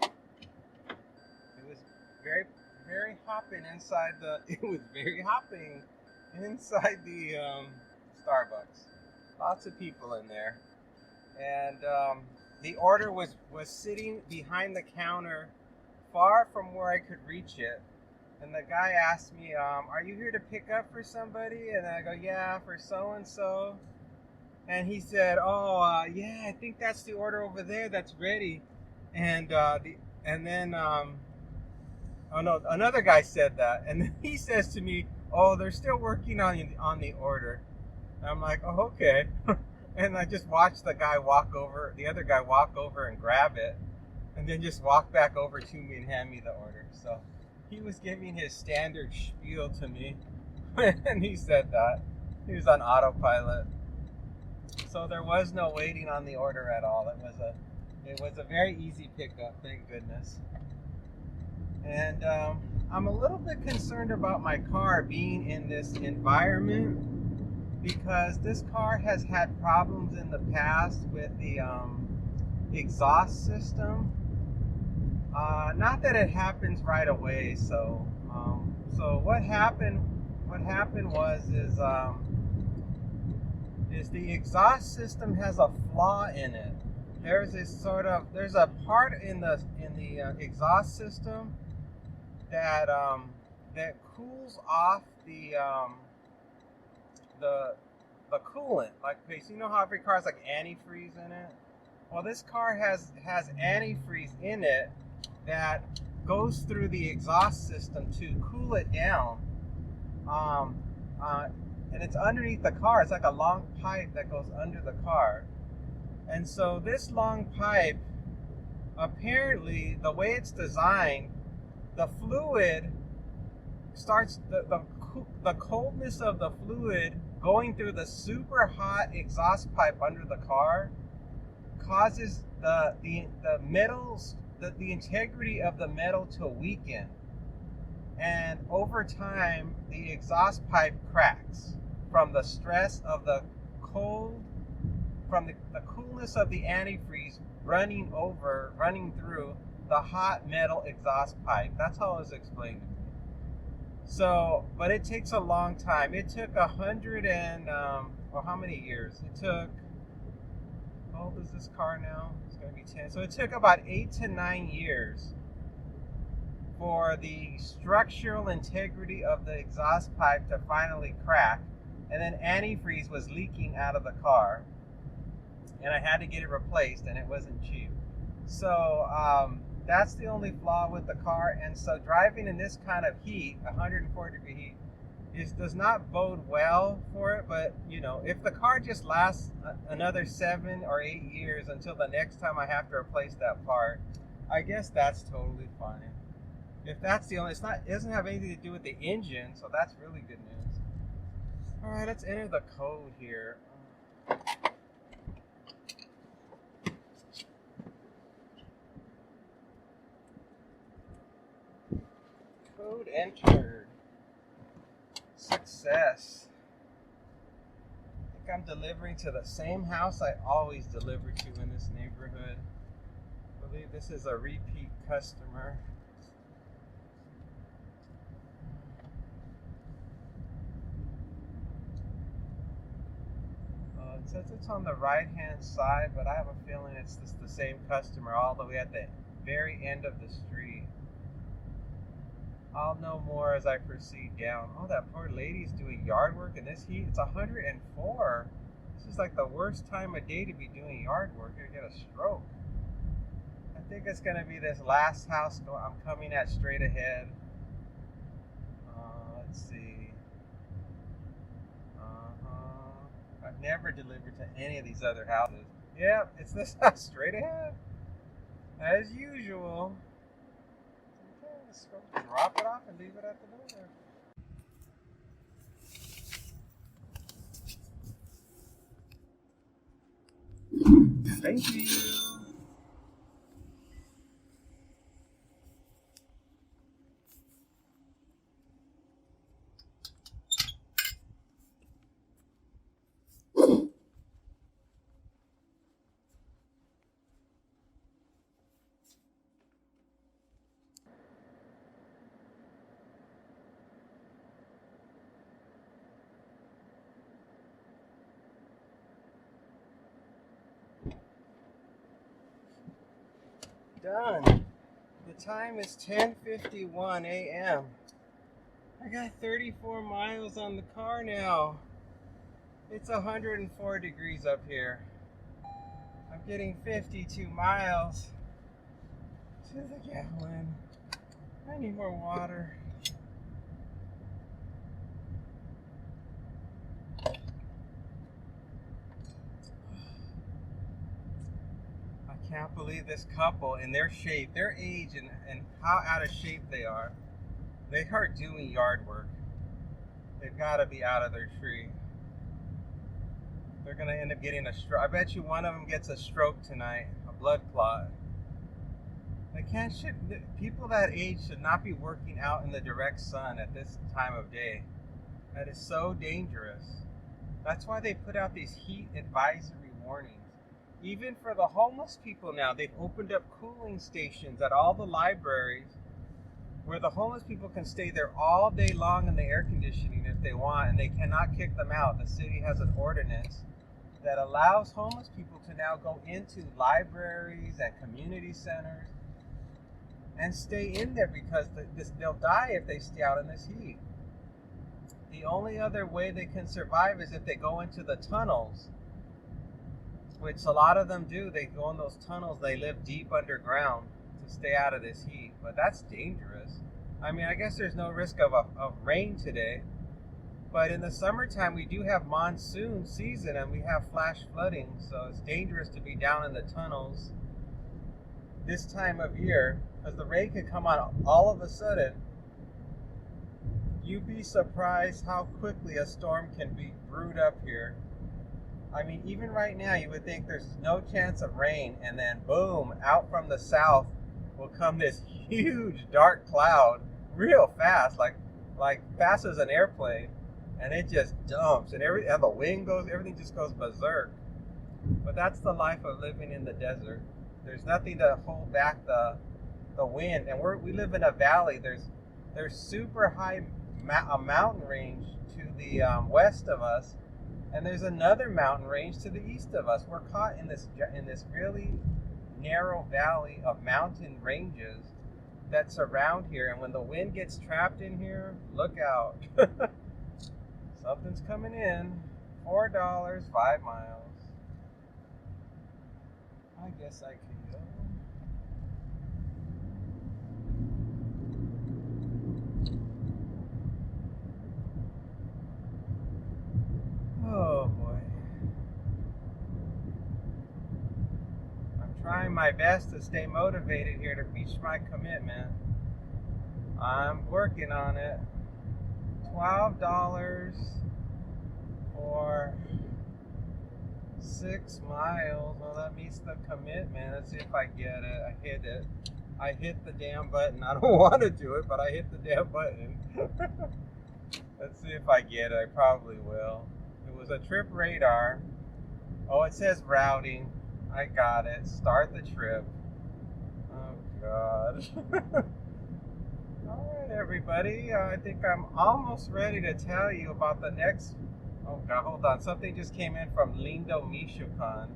It was very, very hopping inside the. It was very hopping inside the Starbucks. Lots of people in there, and the order was sitting behind the counter, far from where I could reach it. And the guy asked me, "Are you here to pick up for somebody?" And I go, "Yeah, for so and so." And he said, "Oh, yeah, I think that's the order over there that's ready." And then oh no, another guy said that, and then he says to me, "Oh, they're still working on the order." And I'm like, "Oh, okay." And I just watched the other guy walk over and grab it, and then just walk back over to me and hand me the order. So he was giving his standard spiel to me when he said that. He was on autopilot. So there was no waiting on the order at all. It was a very easy pickup, thank goodness. And I'm a little bit concerned about my car being in this environment because this car has had problems in the past with the exhaust system. Not that it happens right away. So what happened? What happened is the exhaust system has a flaw in it. There's a part in the exhaust system that that cools off the coolant. Like, you know how every car has like antifreeze in it? Well, this car has antifreeze in it that goes through the exhaust system to cool it down. And it's underneath the car. It's like a long pipe that goes under the car. And so this long pipe, apparently, the way it's designed, the fluid starts the coldness of the fluid going through the super hot exhaust pipe under the car causes the metals, the integrity of the metal to weaken, and over time the exhaust pipe cracks from the stress of the cold, from the coolness of the antifreeze running through the hot metal exhaust pipe. That's how it was explained to me. So, but it takes a long time. It took 100 and well, how many years? It took, how old is this car now? It's going to be 10. So it took about 8 to 9 years for the structural integrity of the exhaust pipe to finally crack, and then antifreeze was leaking out of the car, and I had to get it replaced, and it wasn't cheap. So that's the only flaw with the car. And so driving in this kind of heat, 104-degree heat, does not bode well for it. But you know, if the car just lasts another 7 or 8 years until the next time I have to replace that part, I guess that's totally fine. If that's the only, it doesn't have anything to do with the engine, so that's really good news. All right, let's enter the code here. Code entered. Success. I think I'm delivering to the same house I always deliver to in this neighborhood. I believe this is a repeat customer. It says it's on the right-hand side, but I have a feeling it's just the same customer all the way at the very end of the street. I'll know more as I proceed down. Oh, that poor lady's doing yard work in this heat. It's 104. This is like the worst time of day to be doing yard work. You're gonna get a stroke. I think it's gonna be this last house I'm coming at straight ahead. Let's see. I've never delivered to any of these other houses. Yep, it's this house straight ahead. As usual. Okay, let's go drop it off and leave it at the door. Thank you. Done. The time is 10:51 a.m. I got 34 miles on the car now. It's 104 degrees up here. I'm getting 52 miles to the gallon. I need more water. I can't believe this couple in their shape, their age, and how out of shape they are. They are doing yard work. They've got to be out of their tree. They're going to end up getting a stroke. I bet you one of them gets a stroke tonight, a blood clot. People that age should not be working out in the direct sun at this time of day. That is so dangerous. That's why they put out these heat advisory warnings. Even for the homeless people now, they've opened up cooling stations at all the libraries where the homeless people can stay there all day long in the air conditioning if they want, and they cannot kick them out. The city has an ordinance that allows homeless people to now go into libraries and community centers and stay in there because they'll die if they stay out in this heat. The only other way they can survive is if they go into the tunnels, which a lot of them do. They go in those tunnels, they live deep underground to stay out of this heat, but that's dangerous. I mean, I guess there's no risk of rain today, but in the summertime we do have monsoon season and we have flash flooding, so it's dangerous to be down in the tunnels this time of year because the rain can come on all of a sudden. You'd be surprised how quickly a storm can be brewed up here. I mean, even right now you would think there's no chance of rain, and then boom, out from the south will come this huge dark cloud real fast, like fast as an airplane, and it just dumps, and the wind goes, everything just goes berserk. But that's the life of living in the desert. There's nothing to hold back the wind, and we live in a valley. There's super high a mountain range to the west of us, and there's another mountain range to the east of us. We're caught in this really narrow valley of mountain ranges that surround here, and when the wind gets trapped in here, look out. Something's coming in. $4, 5 miles. I guess I can go. Oh boy. I'm trying my best to stay motivated here to reach my commitment. I'm working on it. $12 for 6 miles. Well, that meets the commitment. Let's see if I get it. I hit it. I hit the damn button. I don't want to do it, but I hit the damn button. Let's see if I get it. I probably will. It was a trip radar. Oh, it says routing. I got it. Start the trip. Oh, God. All right, everybody. I think I'm almost ready to tell you about the next... Oh, God, hold on. Something just came in from Lindo Michoacan.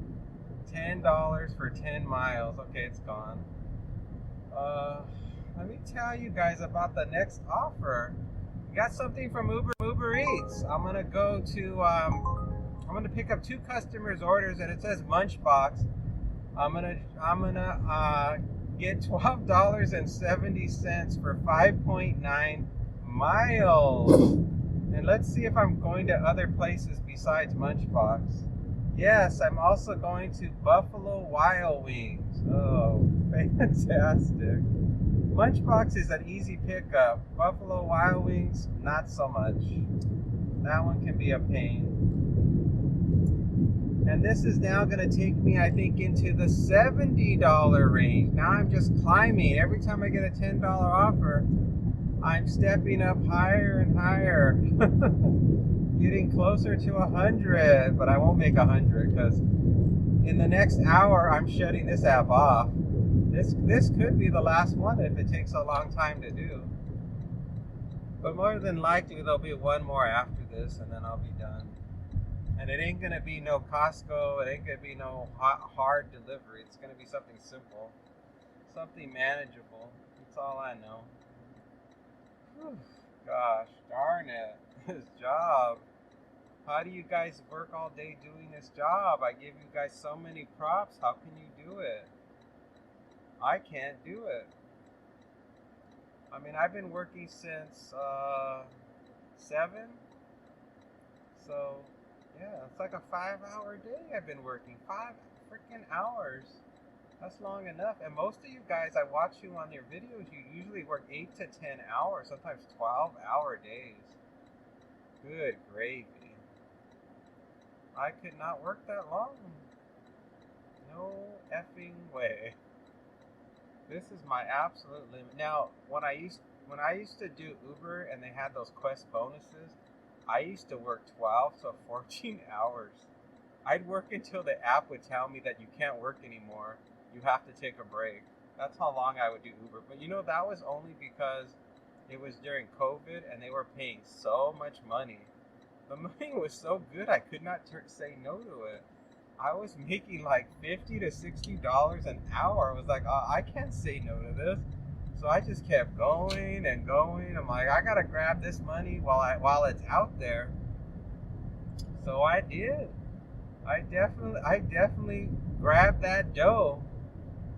$10 for 10 miles. Okay, it's gone. Let me tell you guys about the next offer. We got something from Uber Eats. I'm gonna go to I'm gonna pick up 2 customers' orders, and it says Munch box. I'm gonna get $12.70 for 5.9 miles. And let's see if I'm going to other places besides Munchbox. Yes, I'm also going to Buffalo Wild Wings. Oh, fantastic. Munchbox is an easy pickup. Buffalo Wild Wings, not so much. That one can be a pain. And this is now going to take me, I think, into the $70 range. Now I'm just climbing. Every time I get a $10 offer, I'm stepping up higher and higher. Getting closer to 100, but I won't make 100 because in the next hour I'm shutting this app off. This could be the last one if it takes a long time to do. But more than likely there'll be one more after this, and then I'll be done. And it ain't gonna be no Costco. It ain't gonna be no hard delivery. It's gonna be something simple, something manageable. That's all I know. Whew, gosh darn it, this job. How do you guys work all day doing this job? I give you guys so many props. How can you do it? I can't do it. I mean, I've been working since 7. So, yeah, it's like a 5-hour day I've been working. 5 freaking hours. That's long enough. And most of you guys, I watch you on your videos, you usually work 8 to 10 hours, sometimes 12-hour days. Good gravy. I could not work that long. No effing way. This is my absolute limit. Now, when I used to do Uber and they had those Quest bonuses, I used to work 12 to 14 hours. I'd work until the app would tell me that you can't work anymore. You have to take a break. That's how long I would do Uber. But you know, that was only because it was during COVID and they were paying so much money. The money was so good I could not say no to it. I was making like $50 to $60 an hour. I was like, oh, I can't say no to this. So I just kept going and going. I'm like, I gotta grab this money while it's out there. So I did. I definitely grabbed that dough.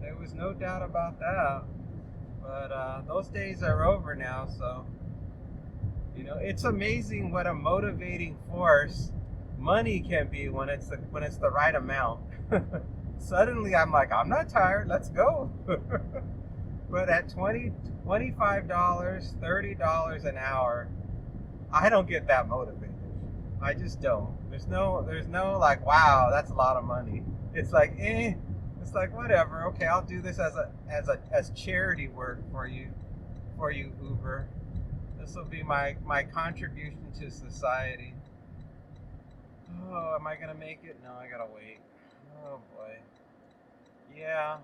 There was no doubt about that. But those days are over now. So, you know, it's amazing what a motivating force money can be when it's the right amount. Suddenly I'm like, I'm not tired, let's go. But at $20, $25, $30 an hour, I don't get that motivated. I just don't. There's no like, wow, that's a lot of money. It's like, it's like whatever. Okay, I'll do this as charity work for you Uber. This will be my contribution to society. Oh, am I gonna make it? No, I gotta wait. Oh boy. Yeah.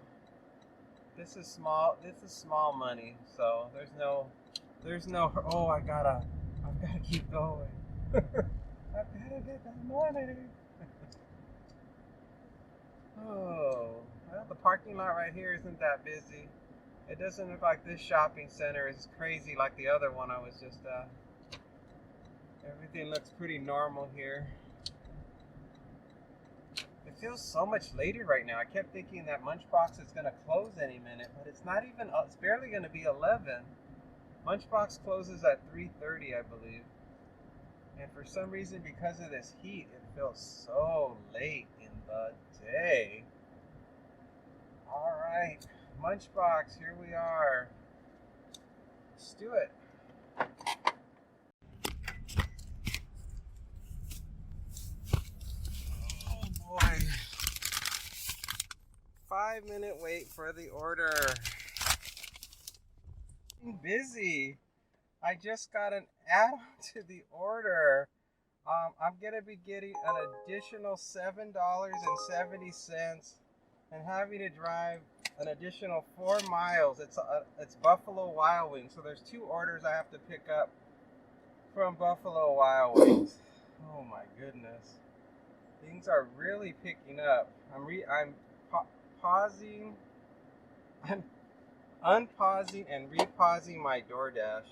This is small money, so there's no oh, I've gotta keep going. I've gotta get that money. Oh, well, the parking lot right here isn't that busy. It doesn't look like this shopping center is crazy like the other one I was just at. Everything looks pretty normal here. It feels so much later right now. I kept thinking that Munchbox is going to close any minute, but it's not even, it's barely going to be 11. Munchbox closes at 3:30, I believe. And for some reason, because of this heat, it feels so late in the day. All right, Munchbox, here we are. Let's do it. Oh boy. 5-minute wait for the order. I'm busy. I just got an add-on to the order. I'm gonna be getting an additional $7.70 and having to drive an additional 4 miles. It's Buffalo Wild Wings, so there's 2 orders I have to pick up from Buffalo Wild Wings. Oh my goodness, things are really picking up. I'm pausing, I'm unpausing and repausing my DoorDash.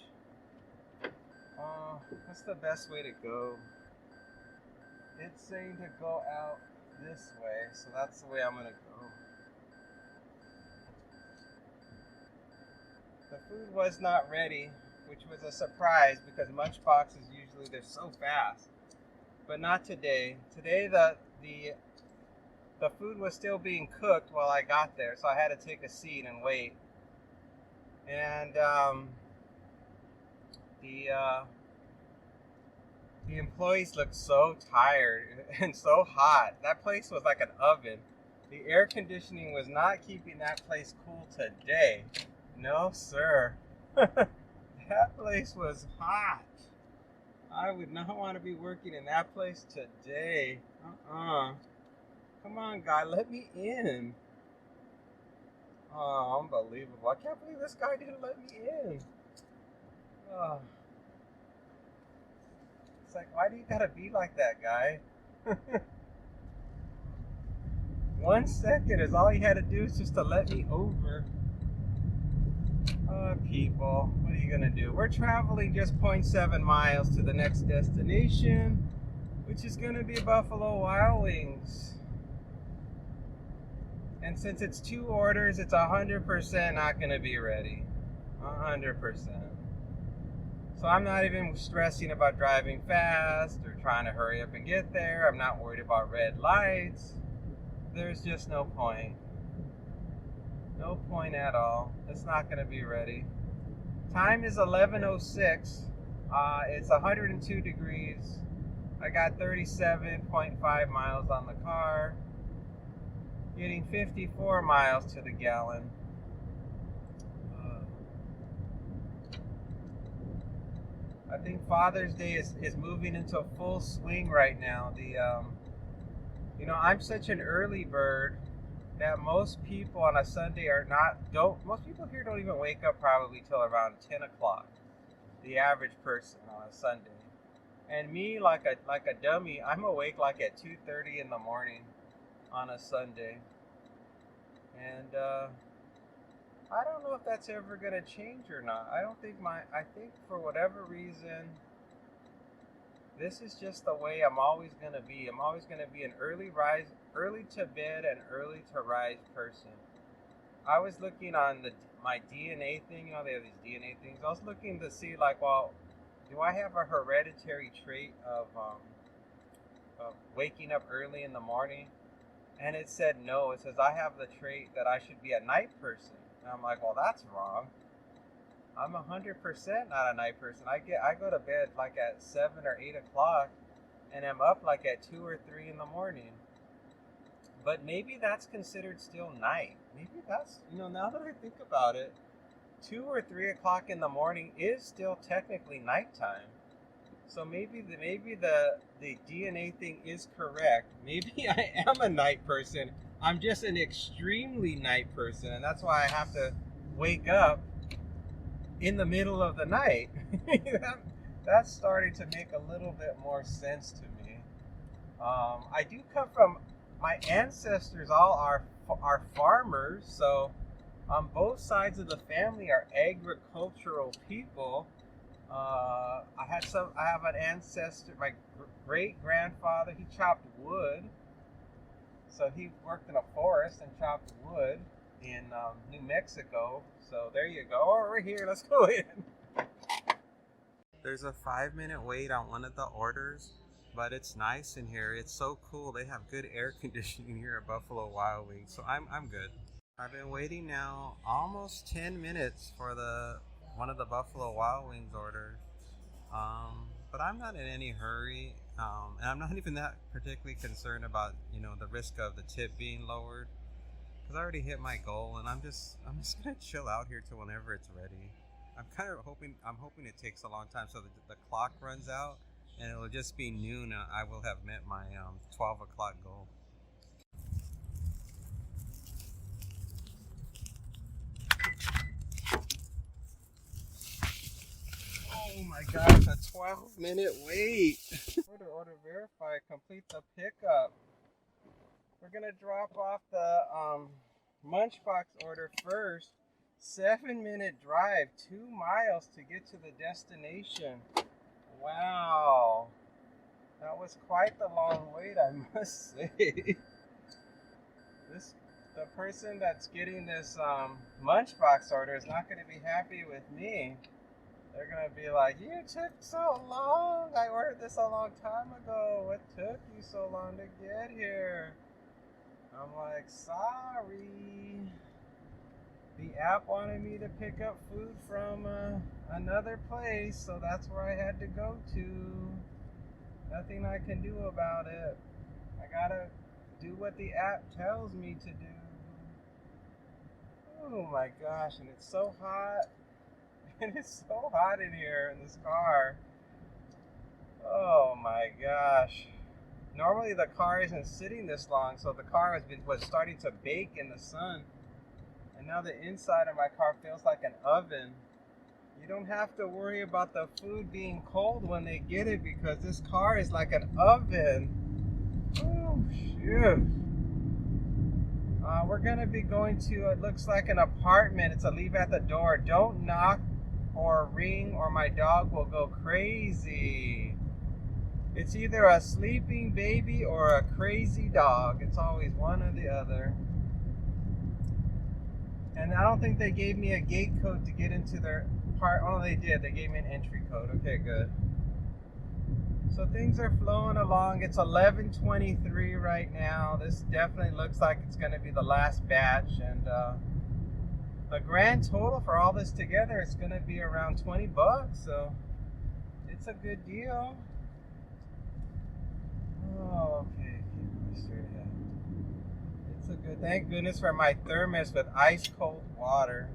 That's the best way to go. It's saying to go out this way, so that's the way I'm gonna go. The food was not ready, which was a surprise because Munchboxes usually they're so fast, but not today. Today the food was still being cooked while I got there, so I had to take a seat and wait. And the employees looked so tired and so hot. That place was like an oven. The air conditioning was not keeping that place cool today. No, sir. That place was hot. I would not want to be working in that place today. Come on, guy, let me in. Oh, unbelievable. I can't believe this guy didn't let me in. Oh. It's like, why do you gotta be like that, guy? 1 second is all he had to do is just to let me over. Oh, people, what are you gonna do? We're traveling just 0.7 miles to the next destination. which is gonna be Buffalo Wild Wings. And since it's 2 orders, it's 100% not gonna be ready. 100%. So I'm not even stressing about driving fast or trying to hurry up and get there. I'm not worried about red lights. There's just no point. No point at all. It's not gonna be ready. Time is 11:06. It's 102 degrees. I got 37.5 miles on the car. Getting 54 miles to the gallon. I think Father's Day is moving into full swing right now. I'm such an early bird that most people on a Sunday most people here don't even wake up probably till around 10 o'clock. The average person on a Sunday. And me, like a dummy, I'm awake like at 2:30 in the morning on a Sunday. And I don't know if that's ever gonna change or not. I think for whatever reason, this is just the way I'm always gonna be. I'm always gonna be an early to bed and early to rise person. I was looking on my DNA thing, they have these DNA things. I was looking to see do I have a hereditary trait of waking up early in the morning? And it said no. It says I have the trait that I should be a night person. And I'm like, well, that's wrong. I'm 100% not a night person. I go to bed like at 7 or 8 o'clock, and I'm up like at 2 or 3 in the morning. But maybe that's considered still night. Maybe that's, now that I think about it, 2 or 3 o'clock in the morning is still technically nighttime. So maybe the DNA thing is correct. Maybe I am a night person. I'm just an extremely night person, and that's why I have to wake up in the middle of the night. That's starting to make a little bit more sense to me. I do come from, my ancestors all are farmers, so on both sides of the family are agricultural people. I have an ancestor, my great grandfather, he chopped wood. So he worked in a forest and chopped wood in New Mexico. So there you go. Oh, we're here. Let's go in. There's a 5-minute wait on one of the orders, but it's nice in here. It's so cool. They have good air conditioning here at Buffalo Wild Wings. So I'm good. I've been waiting now almost 10 minutes for one of the Buffalo Wild Wings orders. But I'm not in any hurry. And I'm not even that particularly concerned about, the risk of the tip being lowered, because I already hit my goal, and I'm just gonna chill out here till whenever it's ready. I'm hoping it takes a long time so the clock runs out, and it'll just be noon. I will have met my 12 o'clock goal. Oh my gosh, a 12-minute wait. Order verify, complete the pickup. We're gonna drop off the Munch box order first. 7-minute drive, 2 miles to get to the destination. Wow. That was quite the long wait, I must say. The person that's getting this Munch box order is not gonna be happy with me. They're going to be like, you took so long. I ordered this a long time ago. What took you so long to get here? I'm like, sorry. The app wanted me to pick up food from another place, so that's where I had to go to. Nothing I can do about it. I got to do what the app tells me to do. Oh my gosh, and it's so hot. And it's so hot in here in this car. Oh my gosh. Normally the car isn't sitting this long, so the car was starting to bake in the sun. And now the inside of my car feels like an oven. You don't have to worry about the food being cold when they get it, because this car is like an oven. Oh shoot. We're gonna be going to, it looks like an apartment. It's a leave at the door. Don't knock or ring or my dog will go crazy. It's either a sleeping baby or a crazy dog. It's always one or the other. And I don't think they gave me a gate code to get into their part. Oh, they did. They gave me an entry code. Okay, good. So things are flowing along. It's 11:23 right now. This definitely looks like it's going to be the last batch. And the grand total for all this together is going to be around $20. So it's a good deal. Oh, okay. Straight ahead. It's a good. Thank goodness for my thermos with ice cold water.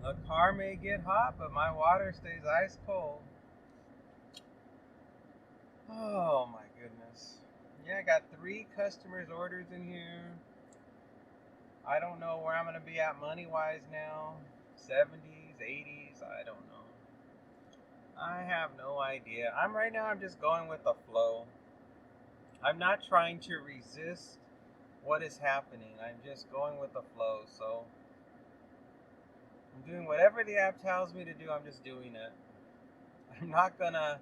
The car may get hot, but my water stays ice cold. Oh my goodness. Yeah, I got 3 customers' orders in here. I don't know where I'm going to be at money-wise now. 70s, 80s, I don't know. I have no idea. Right now I'm just going with the flow. I'm not trying to resist what is happening. I'm just going with the flow. So I'm doing whatever the app tells me to do. I'm just doing it. I'm not gonna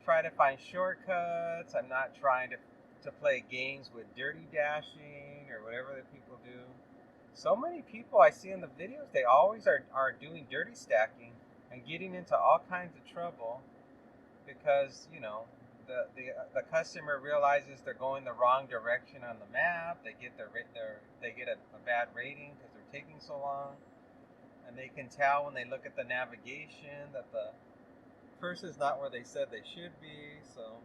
try to find shortcuts. I'm not trying to play games with dirty dashing or whatever that people do. So many people I see in the videos, they always are doing dirty stacking and getting into all kinds of trouble because, you know, the customer realizes they're going the wrong direction on the map. They get a bad rating because they're taking so long, and they can tell when they look at the navigation that the person's not where they said they should be. So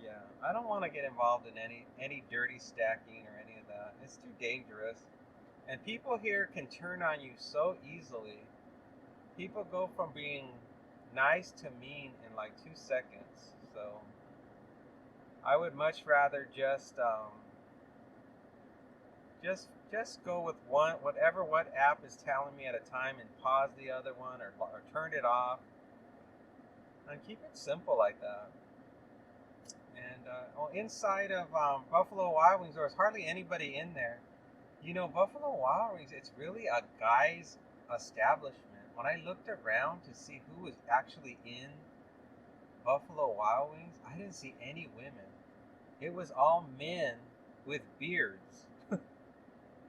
yeah, I don't want to get involved in any dirty stacking or any of that. It's too dangerous, and people here can turn on you so easily. People go from being nice to mean in like 2 seconds. So I would much rather just go with what app is telling me at a time, and pause the other one or turn it off, and keep it simple like that. And inside of Buffalo Wild Wings, there's hardly anybody in there. You know, Buffalo Wild Wings, it's really a guy's establishment. When I looked around to see who was actually in Buffalo Wild Wings, I didn't see any women. It was all men with beards.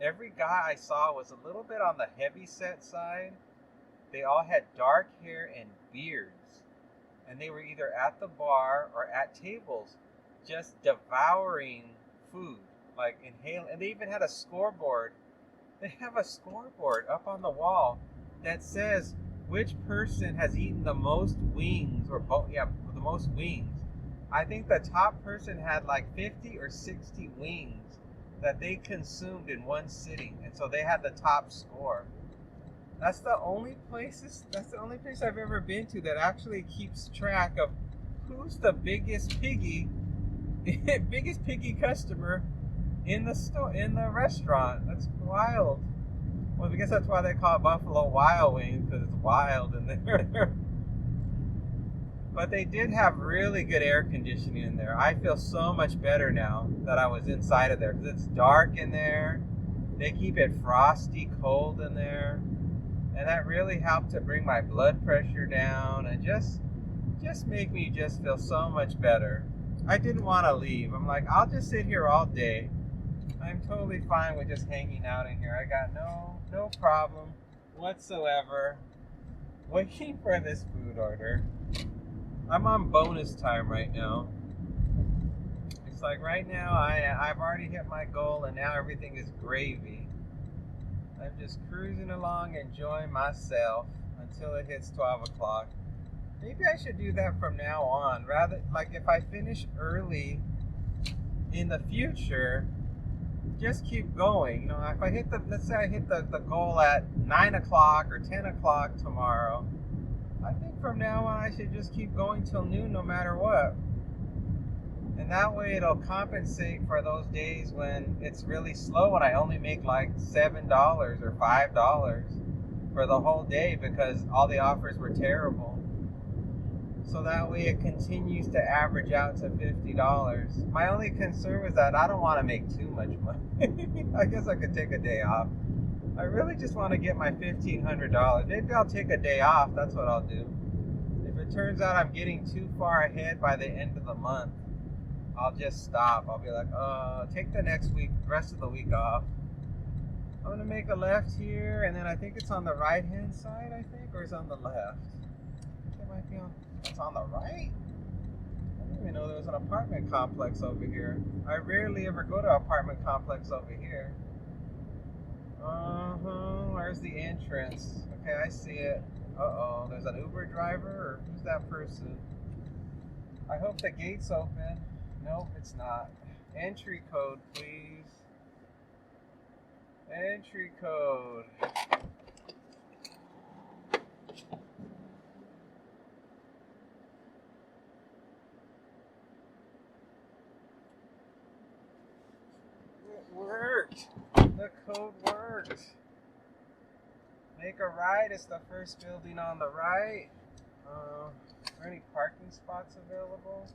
Every guy I saw was a little bit on the heavy set side. They all had dark hair and beards. And they were either at the bar or at tables just devouring food, like inhaling. And they even had a scoreboard. They have a scoreboard up on the wall that says which person has eaten the most wings, the most wings. I think the top person had like 50 or 60 wings that they consumed in one sitting, and so they had the top score. That's the only place I've ever been to that actually keeps track of who's the biggest piggy customer in the restaurant. That's wild. Well, I guess that's why they call it Buffalo Wild Wings, because it's wild in there. But they did have really good air conditioning in there. I feel so much better now that I was inside of there, because it's dark in there. They keep it frosty cold in there. And that really helped to bring my blood pressure down and just make me just feel so much better. I didn't want to leave. I'm like, I'll just sit here all day. I'm totally fine with just hanging out in here. I got no problem whatsoever waiting for this food order. I'm on bonus time right now. It's like right now I've already hit my goal, and now everything is gravy. I'm just cruising along, enjoying myself until it hits 12 o'clock. Maybe I should do that from now on. Rather, like if I finish early in the future, just keep going. You know, if I hit let's say I hit the goal at 9 o'clock or 10 o'clock tomorrow, I think from now on I should just keep going till noon no matter what. And that way it'll compensate for those days when it's really slow and I only make like $7 or $5 for the whole day because all the offers were terrible. So that way it continues to average out to $50. My only concern was that I don't want to make too much money. I guess I could take a day off. I really just want to get my $1,500. Maybe I'll take a day off. That's what I'll do. If it turns out I'm getting too far ahead by the end of the month, I'll just stop. I'll be like, take the next week, rest of the week off. I'm going to make a left here, and then I think it's on the right-hand side, I think, or it's on the left. It might be on, it's on the right? I didn't even know there was an apartment complex over here. I rarely ever go to an apartment complex over here. Where's the entrance? Okay, I see it. Uh-oh, there's an Uber driver, or who's that person? I hope the gate's open. Nope, it's not. Entry code, please. Entry code. It worked. The code worked. Make a right. It's the first building on the right. Are there any parking spots available?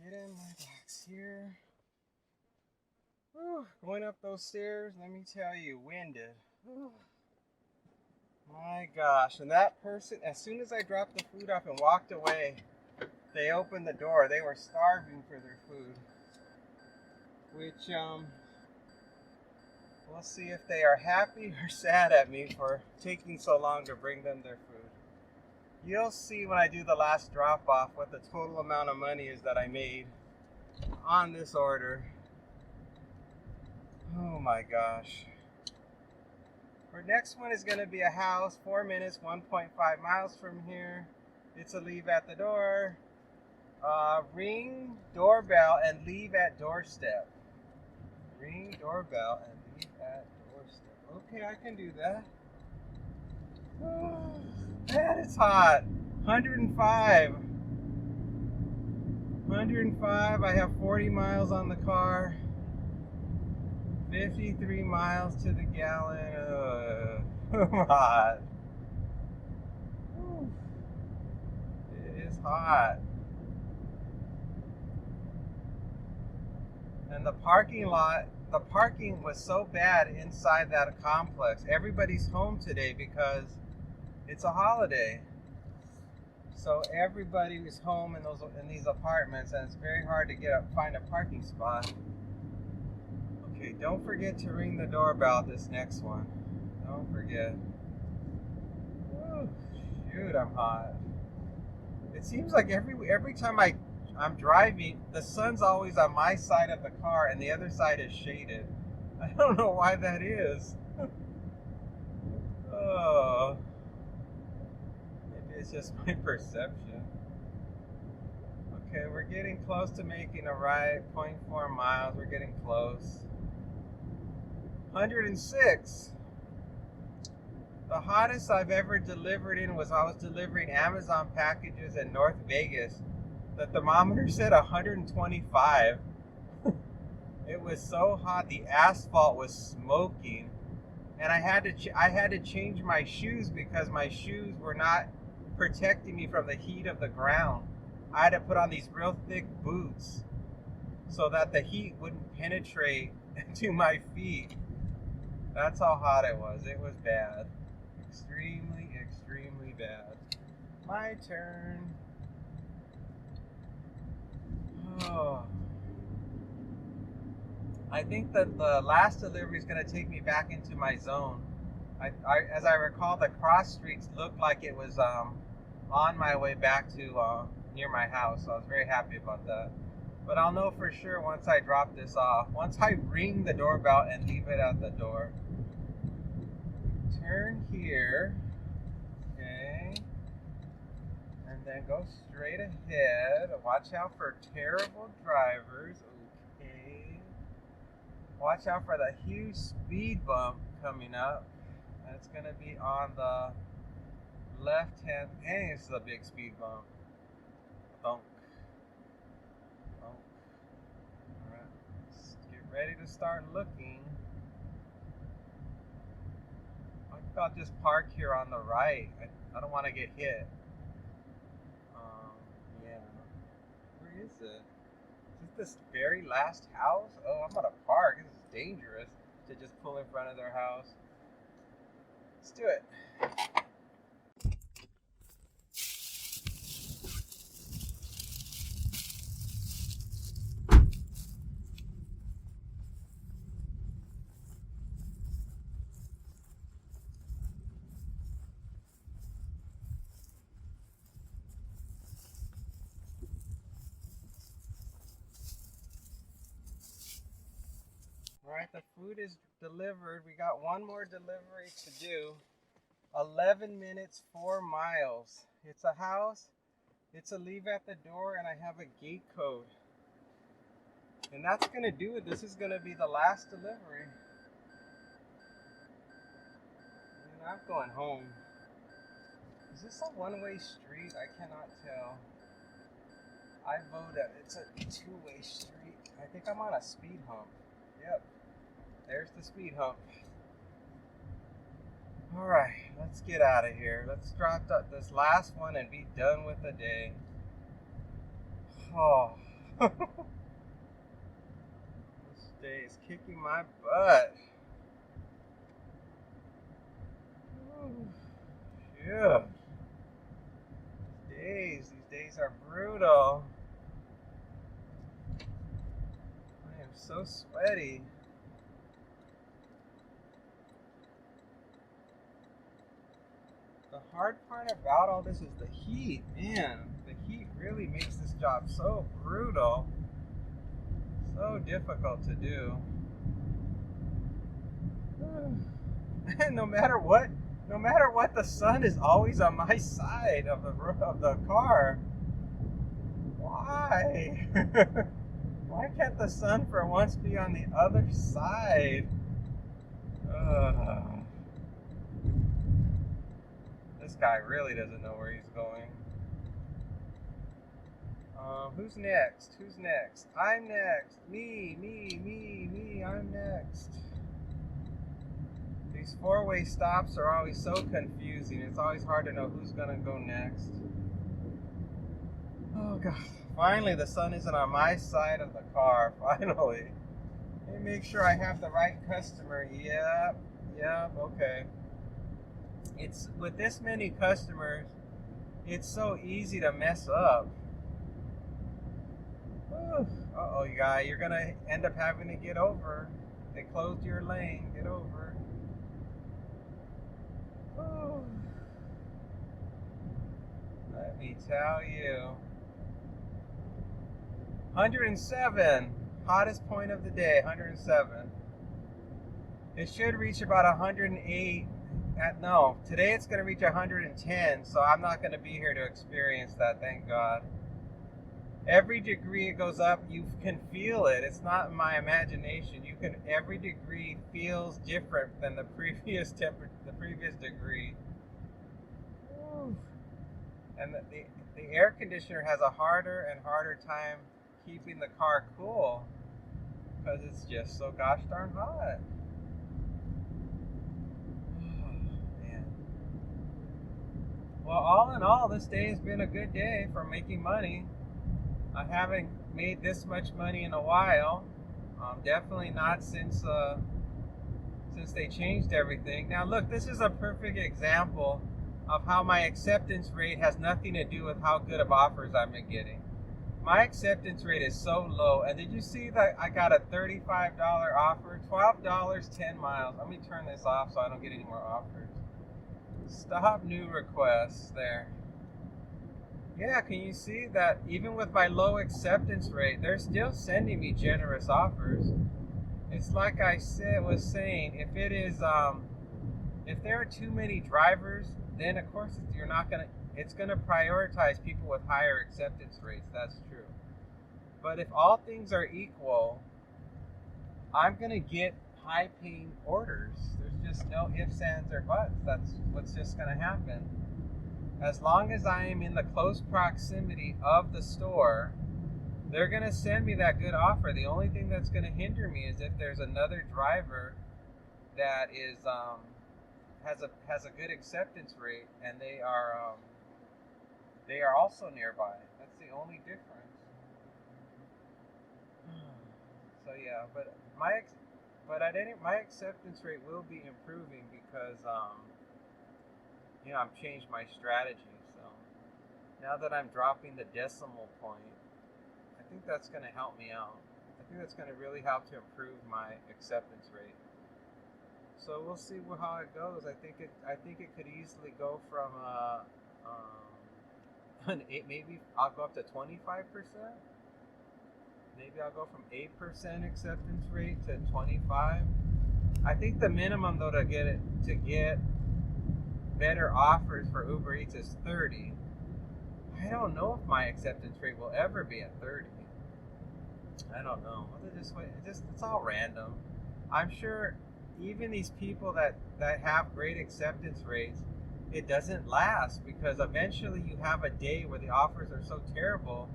Get in my box here. Whew, going up those stairs, let me tell you, winded. Whew. My gosh, and that person, as soon as I dropped the food off and walked away, they opened the door. They were starving for their food. Which, we'll see if they are happy or sad at me for taking so long to bring them their food. You'll see when I do the last drop off what the total amount of money is that I made on this order. Oh my gosh. Our next one is going to be a house, 4 minutes, 1.5 miles from here. It's a leave at the door. Ring doorbell and leave at doorstep. Ring doorbell and leave at doorstep. Okay, I can do that. Oh, man, it's hot. 105. 105. I have 40 miles on the car. 53 miles to the gallon. Hot. Whew. It is hot. And the parking was so bad inside that complex. Everybody's home today because it's a holiday. So everybody is home in these apartments, and it's very hard to find a parking spot. Okay, don't forget to ring the doorbell this next one. Don't forget. Whew, shoot, I'm hot. It seems like every time I'm driving, the sun's always on my side of the car and the other side is shaded. I don't know why that is. Oh, maybe it's just my perception. Okay, we're getting close to making a right. 0.4 miles. We're getting close. 106. The hottest I've ever delivered in was I was delivering Amazon packages in North Vegas. The thermometer said 125. It was so hot, the asphalt was smoking, and I had to change my shoes because my shoes were not protecting me from the heat of the ground. I had to put on these real thick boots so that the heat wouldn't penetrate to my feet. That's how hot it was. It was bad. Extremely, extremely bad. My turn. Oh. I think that the last delivery is going to take me back into my zone. As I recall, the cross streets looked like it was on my way back to near my house. So I was very happy about that. But I'll know for sure once I drop this off. Once I ring the doorbell and leave it at the door. Turn here. Okay. And then go straight ahead. Watch out for terrible drivers. Okay. Watch out for the huge speed bump coming up. That's going to be on the left hand. Hey, this is a big speed bump. Thunk. Thunk. Alright. Let's get ready to start looking. I think I'll just park here on the right. I don't want to get hit. Yeah. Where is it? Is this very last house? Oh, I'm gonna park. This is dangerous to just pull in front of their house. Let's do it. Alright, the food is delivered. We got one more delivery to do. 11 minutes, 4 miles. It's a house. It's a leave at the door, and I have a gate code. And that's going to do it. This is going to be the last delivery. And I'm going home. Is this a one-way street? I cannot tell. I vote that it's a two-way street. I think I'm on a speed hump. Yep. There's the speed hump. Alright, let's get out of here. Let's drop this last one and be done with the day. Oh. This day is kicking my butt. Ooh. Yeah. These days are brutal. I am so sweaty. The hard part about all this is the heat, man. The heat really makes this job so brutal. So difficult to do. And no matter what, the sun is always on my side of the car. Why? Why can't the sun for once be on the other side? This guy really doesn't know where he's going. Who's next? Who's next? I'm next. Me, I'm next. These four-way stops are always so confusing. It's always hard to know who's gonna go next. Oh God. Finally, the sun isn't on my side of the car. Finally. Let me make sure I have the right customer. Yep, okay. It's with this many customers, it's so easy to mess up. Uh-oh, you guys, you're gonna end up having to get over. They closed your lane. Get over. Ooh. Let me tell you. 107. Hottest point of the day, 107. It should reach about 108. No, today it's going to reach 110, so I'm not going to be here to experience that, thank God. Every degree it goes up, you can feel it. It's not my imagination. Every degree feels different than the previous degree. Woo. And the air conditioner has a harder and harder time keeping the car cool because it's just so gosh darn hot. Well, all in all, this day has been a good day for making money. I haven't made this much money in a while. Definitely not since they changed everything. Now look, this is a perfect example of how my acceptance rate has nothing to do with how good of offers I've been getting. My acceptance rate is so low. And did you see that I got a $35 offer? $12, 10 miles. Let me turn this off so I don't get any more offers. Stop new requests there. Yeah, can you see that even with my low acceptance rate, they're still sending me generous offers? It's like I was saying, if there are too many drivers, then of course it's gonna prioritize people with higher acceptance rates. That's true. But if all things are equal, I'm gonna get high paying orders. There's just no ifs, ands, or buts. That's what's just gonna happen. As long as I am in the close proximity of the store, they're gonna send me that good offer. The only thing that's gonna hinder me is if there's another driver that has a good acceptance rate and they are also nearby. That's the only difference. So yeah, but my acceptance rate will be improving because I've changed my strategy. So now that I'm dropping the decimal point, I think that's going to help me out. I think that's going to really help to improve my acceptance rate. So we'll see how it goes. I think it could easily go from maybe I'll go up to 25%. Maybe I'll go from 8% acceptance rate to 25. I think the minimum though to get better offers for Uber Eats is 30. I don't know if my acceptance rate will ever be at 30. I don't know. It's all random. I'm sure even these people that have great acceptance rates, it doesn't last because eventually you have a day where the offers are so terrible,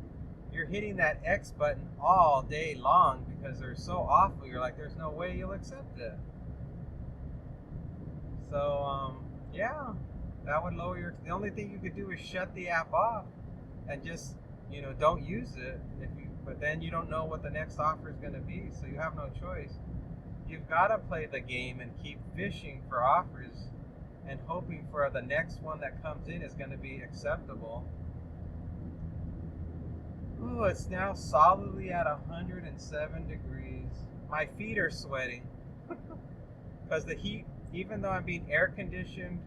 you're hitting that X button all day long because they're so awful. You're like, there's no way you'll accept it. So, yeah, that would lower the only thing you could do is shut the app off and just, don't use it. But then you don't know what the next offer is going to be, so you have no choice. You've got to play the game and keep fishing for offers and hoping for the next one that comes in is going to be acceptable. Ooh, it's now solidly at 107 degrees. My feet are sweating because the heat, even though I'm being air conditioned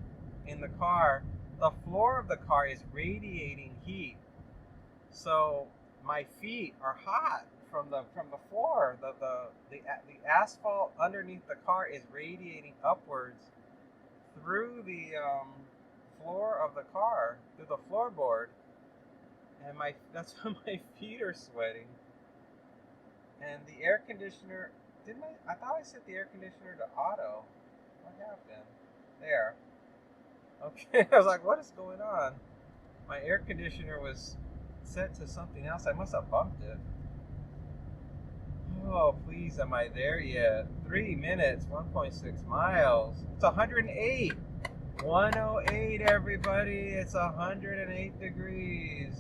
in the car, the floor of the car is radiating heat. So my feet are hot from the floor. The asphalt underneath the car is radiating upwards through the floor of the car, through the floorboard, and that's why my feet are sweating. And the air conditioner, I thought I set the air conditioner to auto. What happened? There. Okay, I was like, what is going on? My air conditioner was set to something else. I must have bumped it. Oh, please, am I there yet? 3 minutes, 1.6 miles. It's 108. 108, everybody. It's 108 degrees.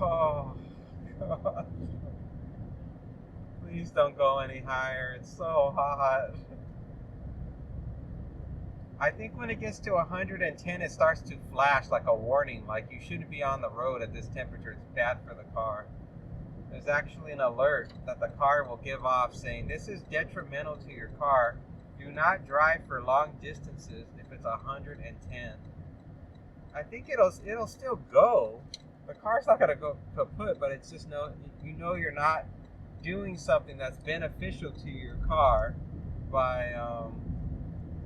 Oh, God. Please don't go any higher. It's so hot. I think when it gets to 110, it starts to flash like a warning, like you shouldn't be on the road at this temperature. It's bad for the car. There's actually an alert that the car will give off saying, this is detrimental to your car. Do not drive for long distances if it's 110. I think it'll still go. The car's not going to go kaput, but it's just you're not doing something that's beneficial to your car by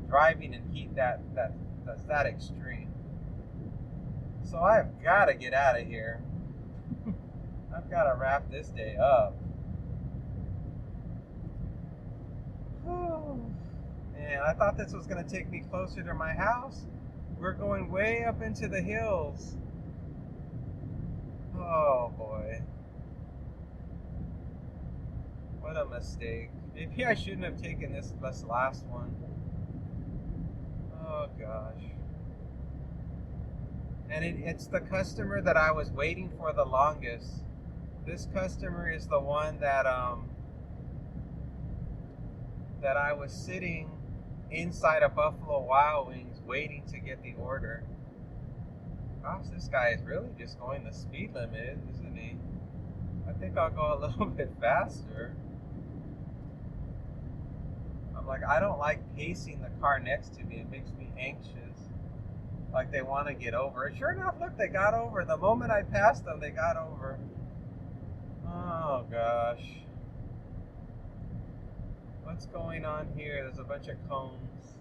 driving in heat that's that extreme. So I've got to get out of here. I've got to wrap this day up. Man, I thought this was going to take me closer to my house. We're going way up into the hills. Oh boy. What a mistake. Maybe I shouldn't have taken this last one. Oh gosh. And it's the customer that I was waiting for the longest. This customer is the one that I was sitting inside a Buffalo Wild Wings waiting to get the order. Gosh, this guy is really just going the speed limit, isn't he? I think I'll go a little bit faster. I'm like, I don't like pacing the car next to me. It makes me anxious. Like they want to get over. And sure enough, look, they got over. The moment I passed them, they got over. Oh gosh. What's going on here? There's a bunch of cones.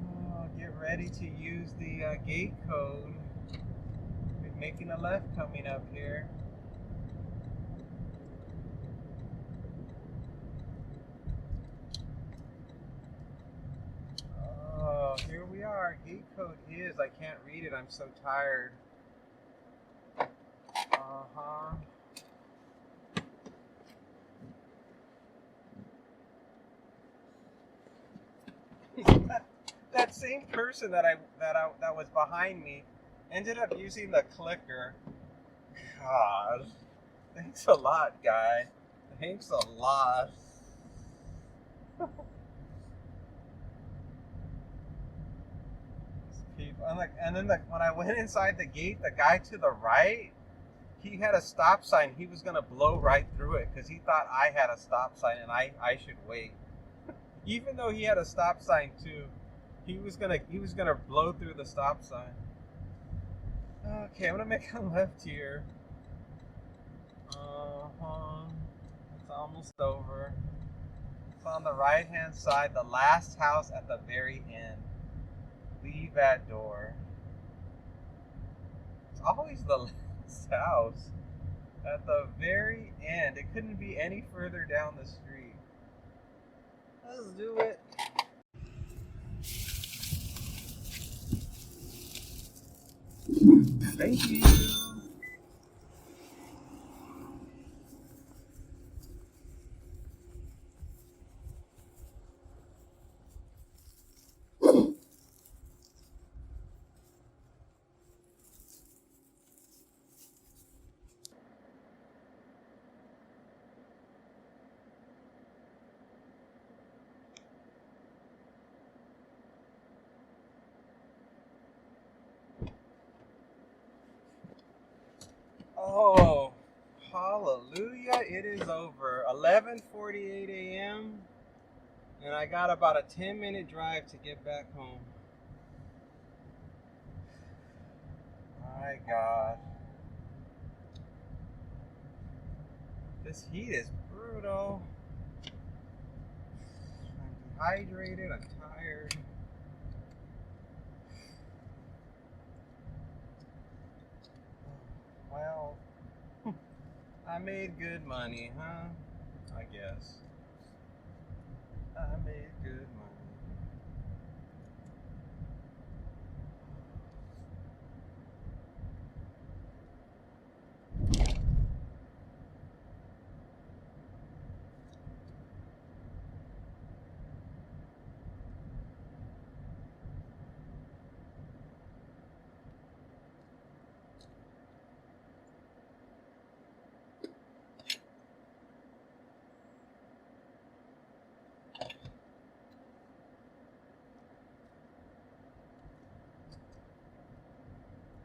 Oh, get ready to use the gate code. We're making a left coming up here. Oh, here we are. Gate code is. I can't read it. I'm so tired. Uh-huh. That same person that was behind me ended up using the clicker. God. Thanks a lot, guy. Thanks a lot. People, and then when I went inside the gate, the guy to the right, he had a stop sign. He was gonna blow right through it because he thought I had a stop sign and I should wait. Even though he had a stop sign too, he was gonna blow through the stop sign. Okay, I'm gonna make a left here. It's almost over. It's on the right hand side, the last house at the very end. Leave that door. It's always the last house at the very end. It couldn't be any further down the street. Let's do it. Thank you. Oh, hallelujah. It is over. 11:48 a.m. and I got about a 10-minute drive to get back home. My God. This heat is brutal. I'm dehydrated. I'm tired. Well, I made good money, huh? I guess. I made good money.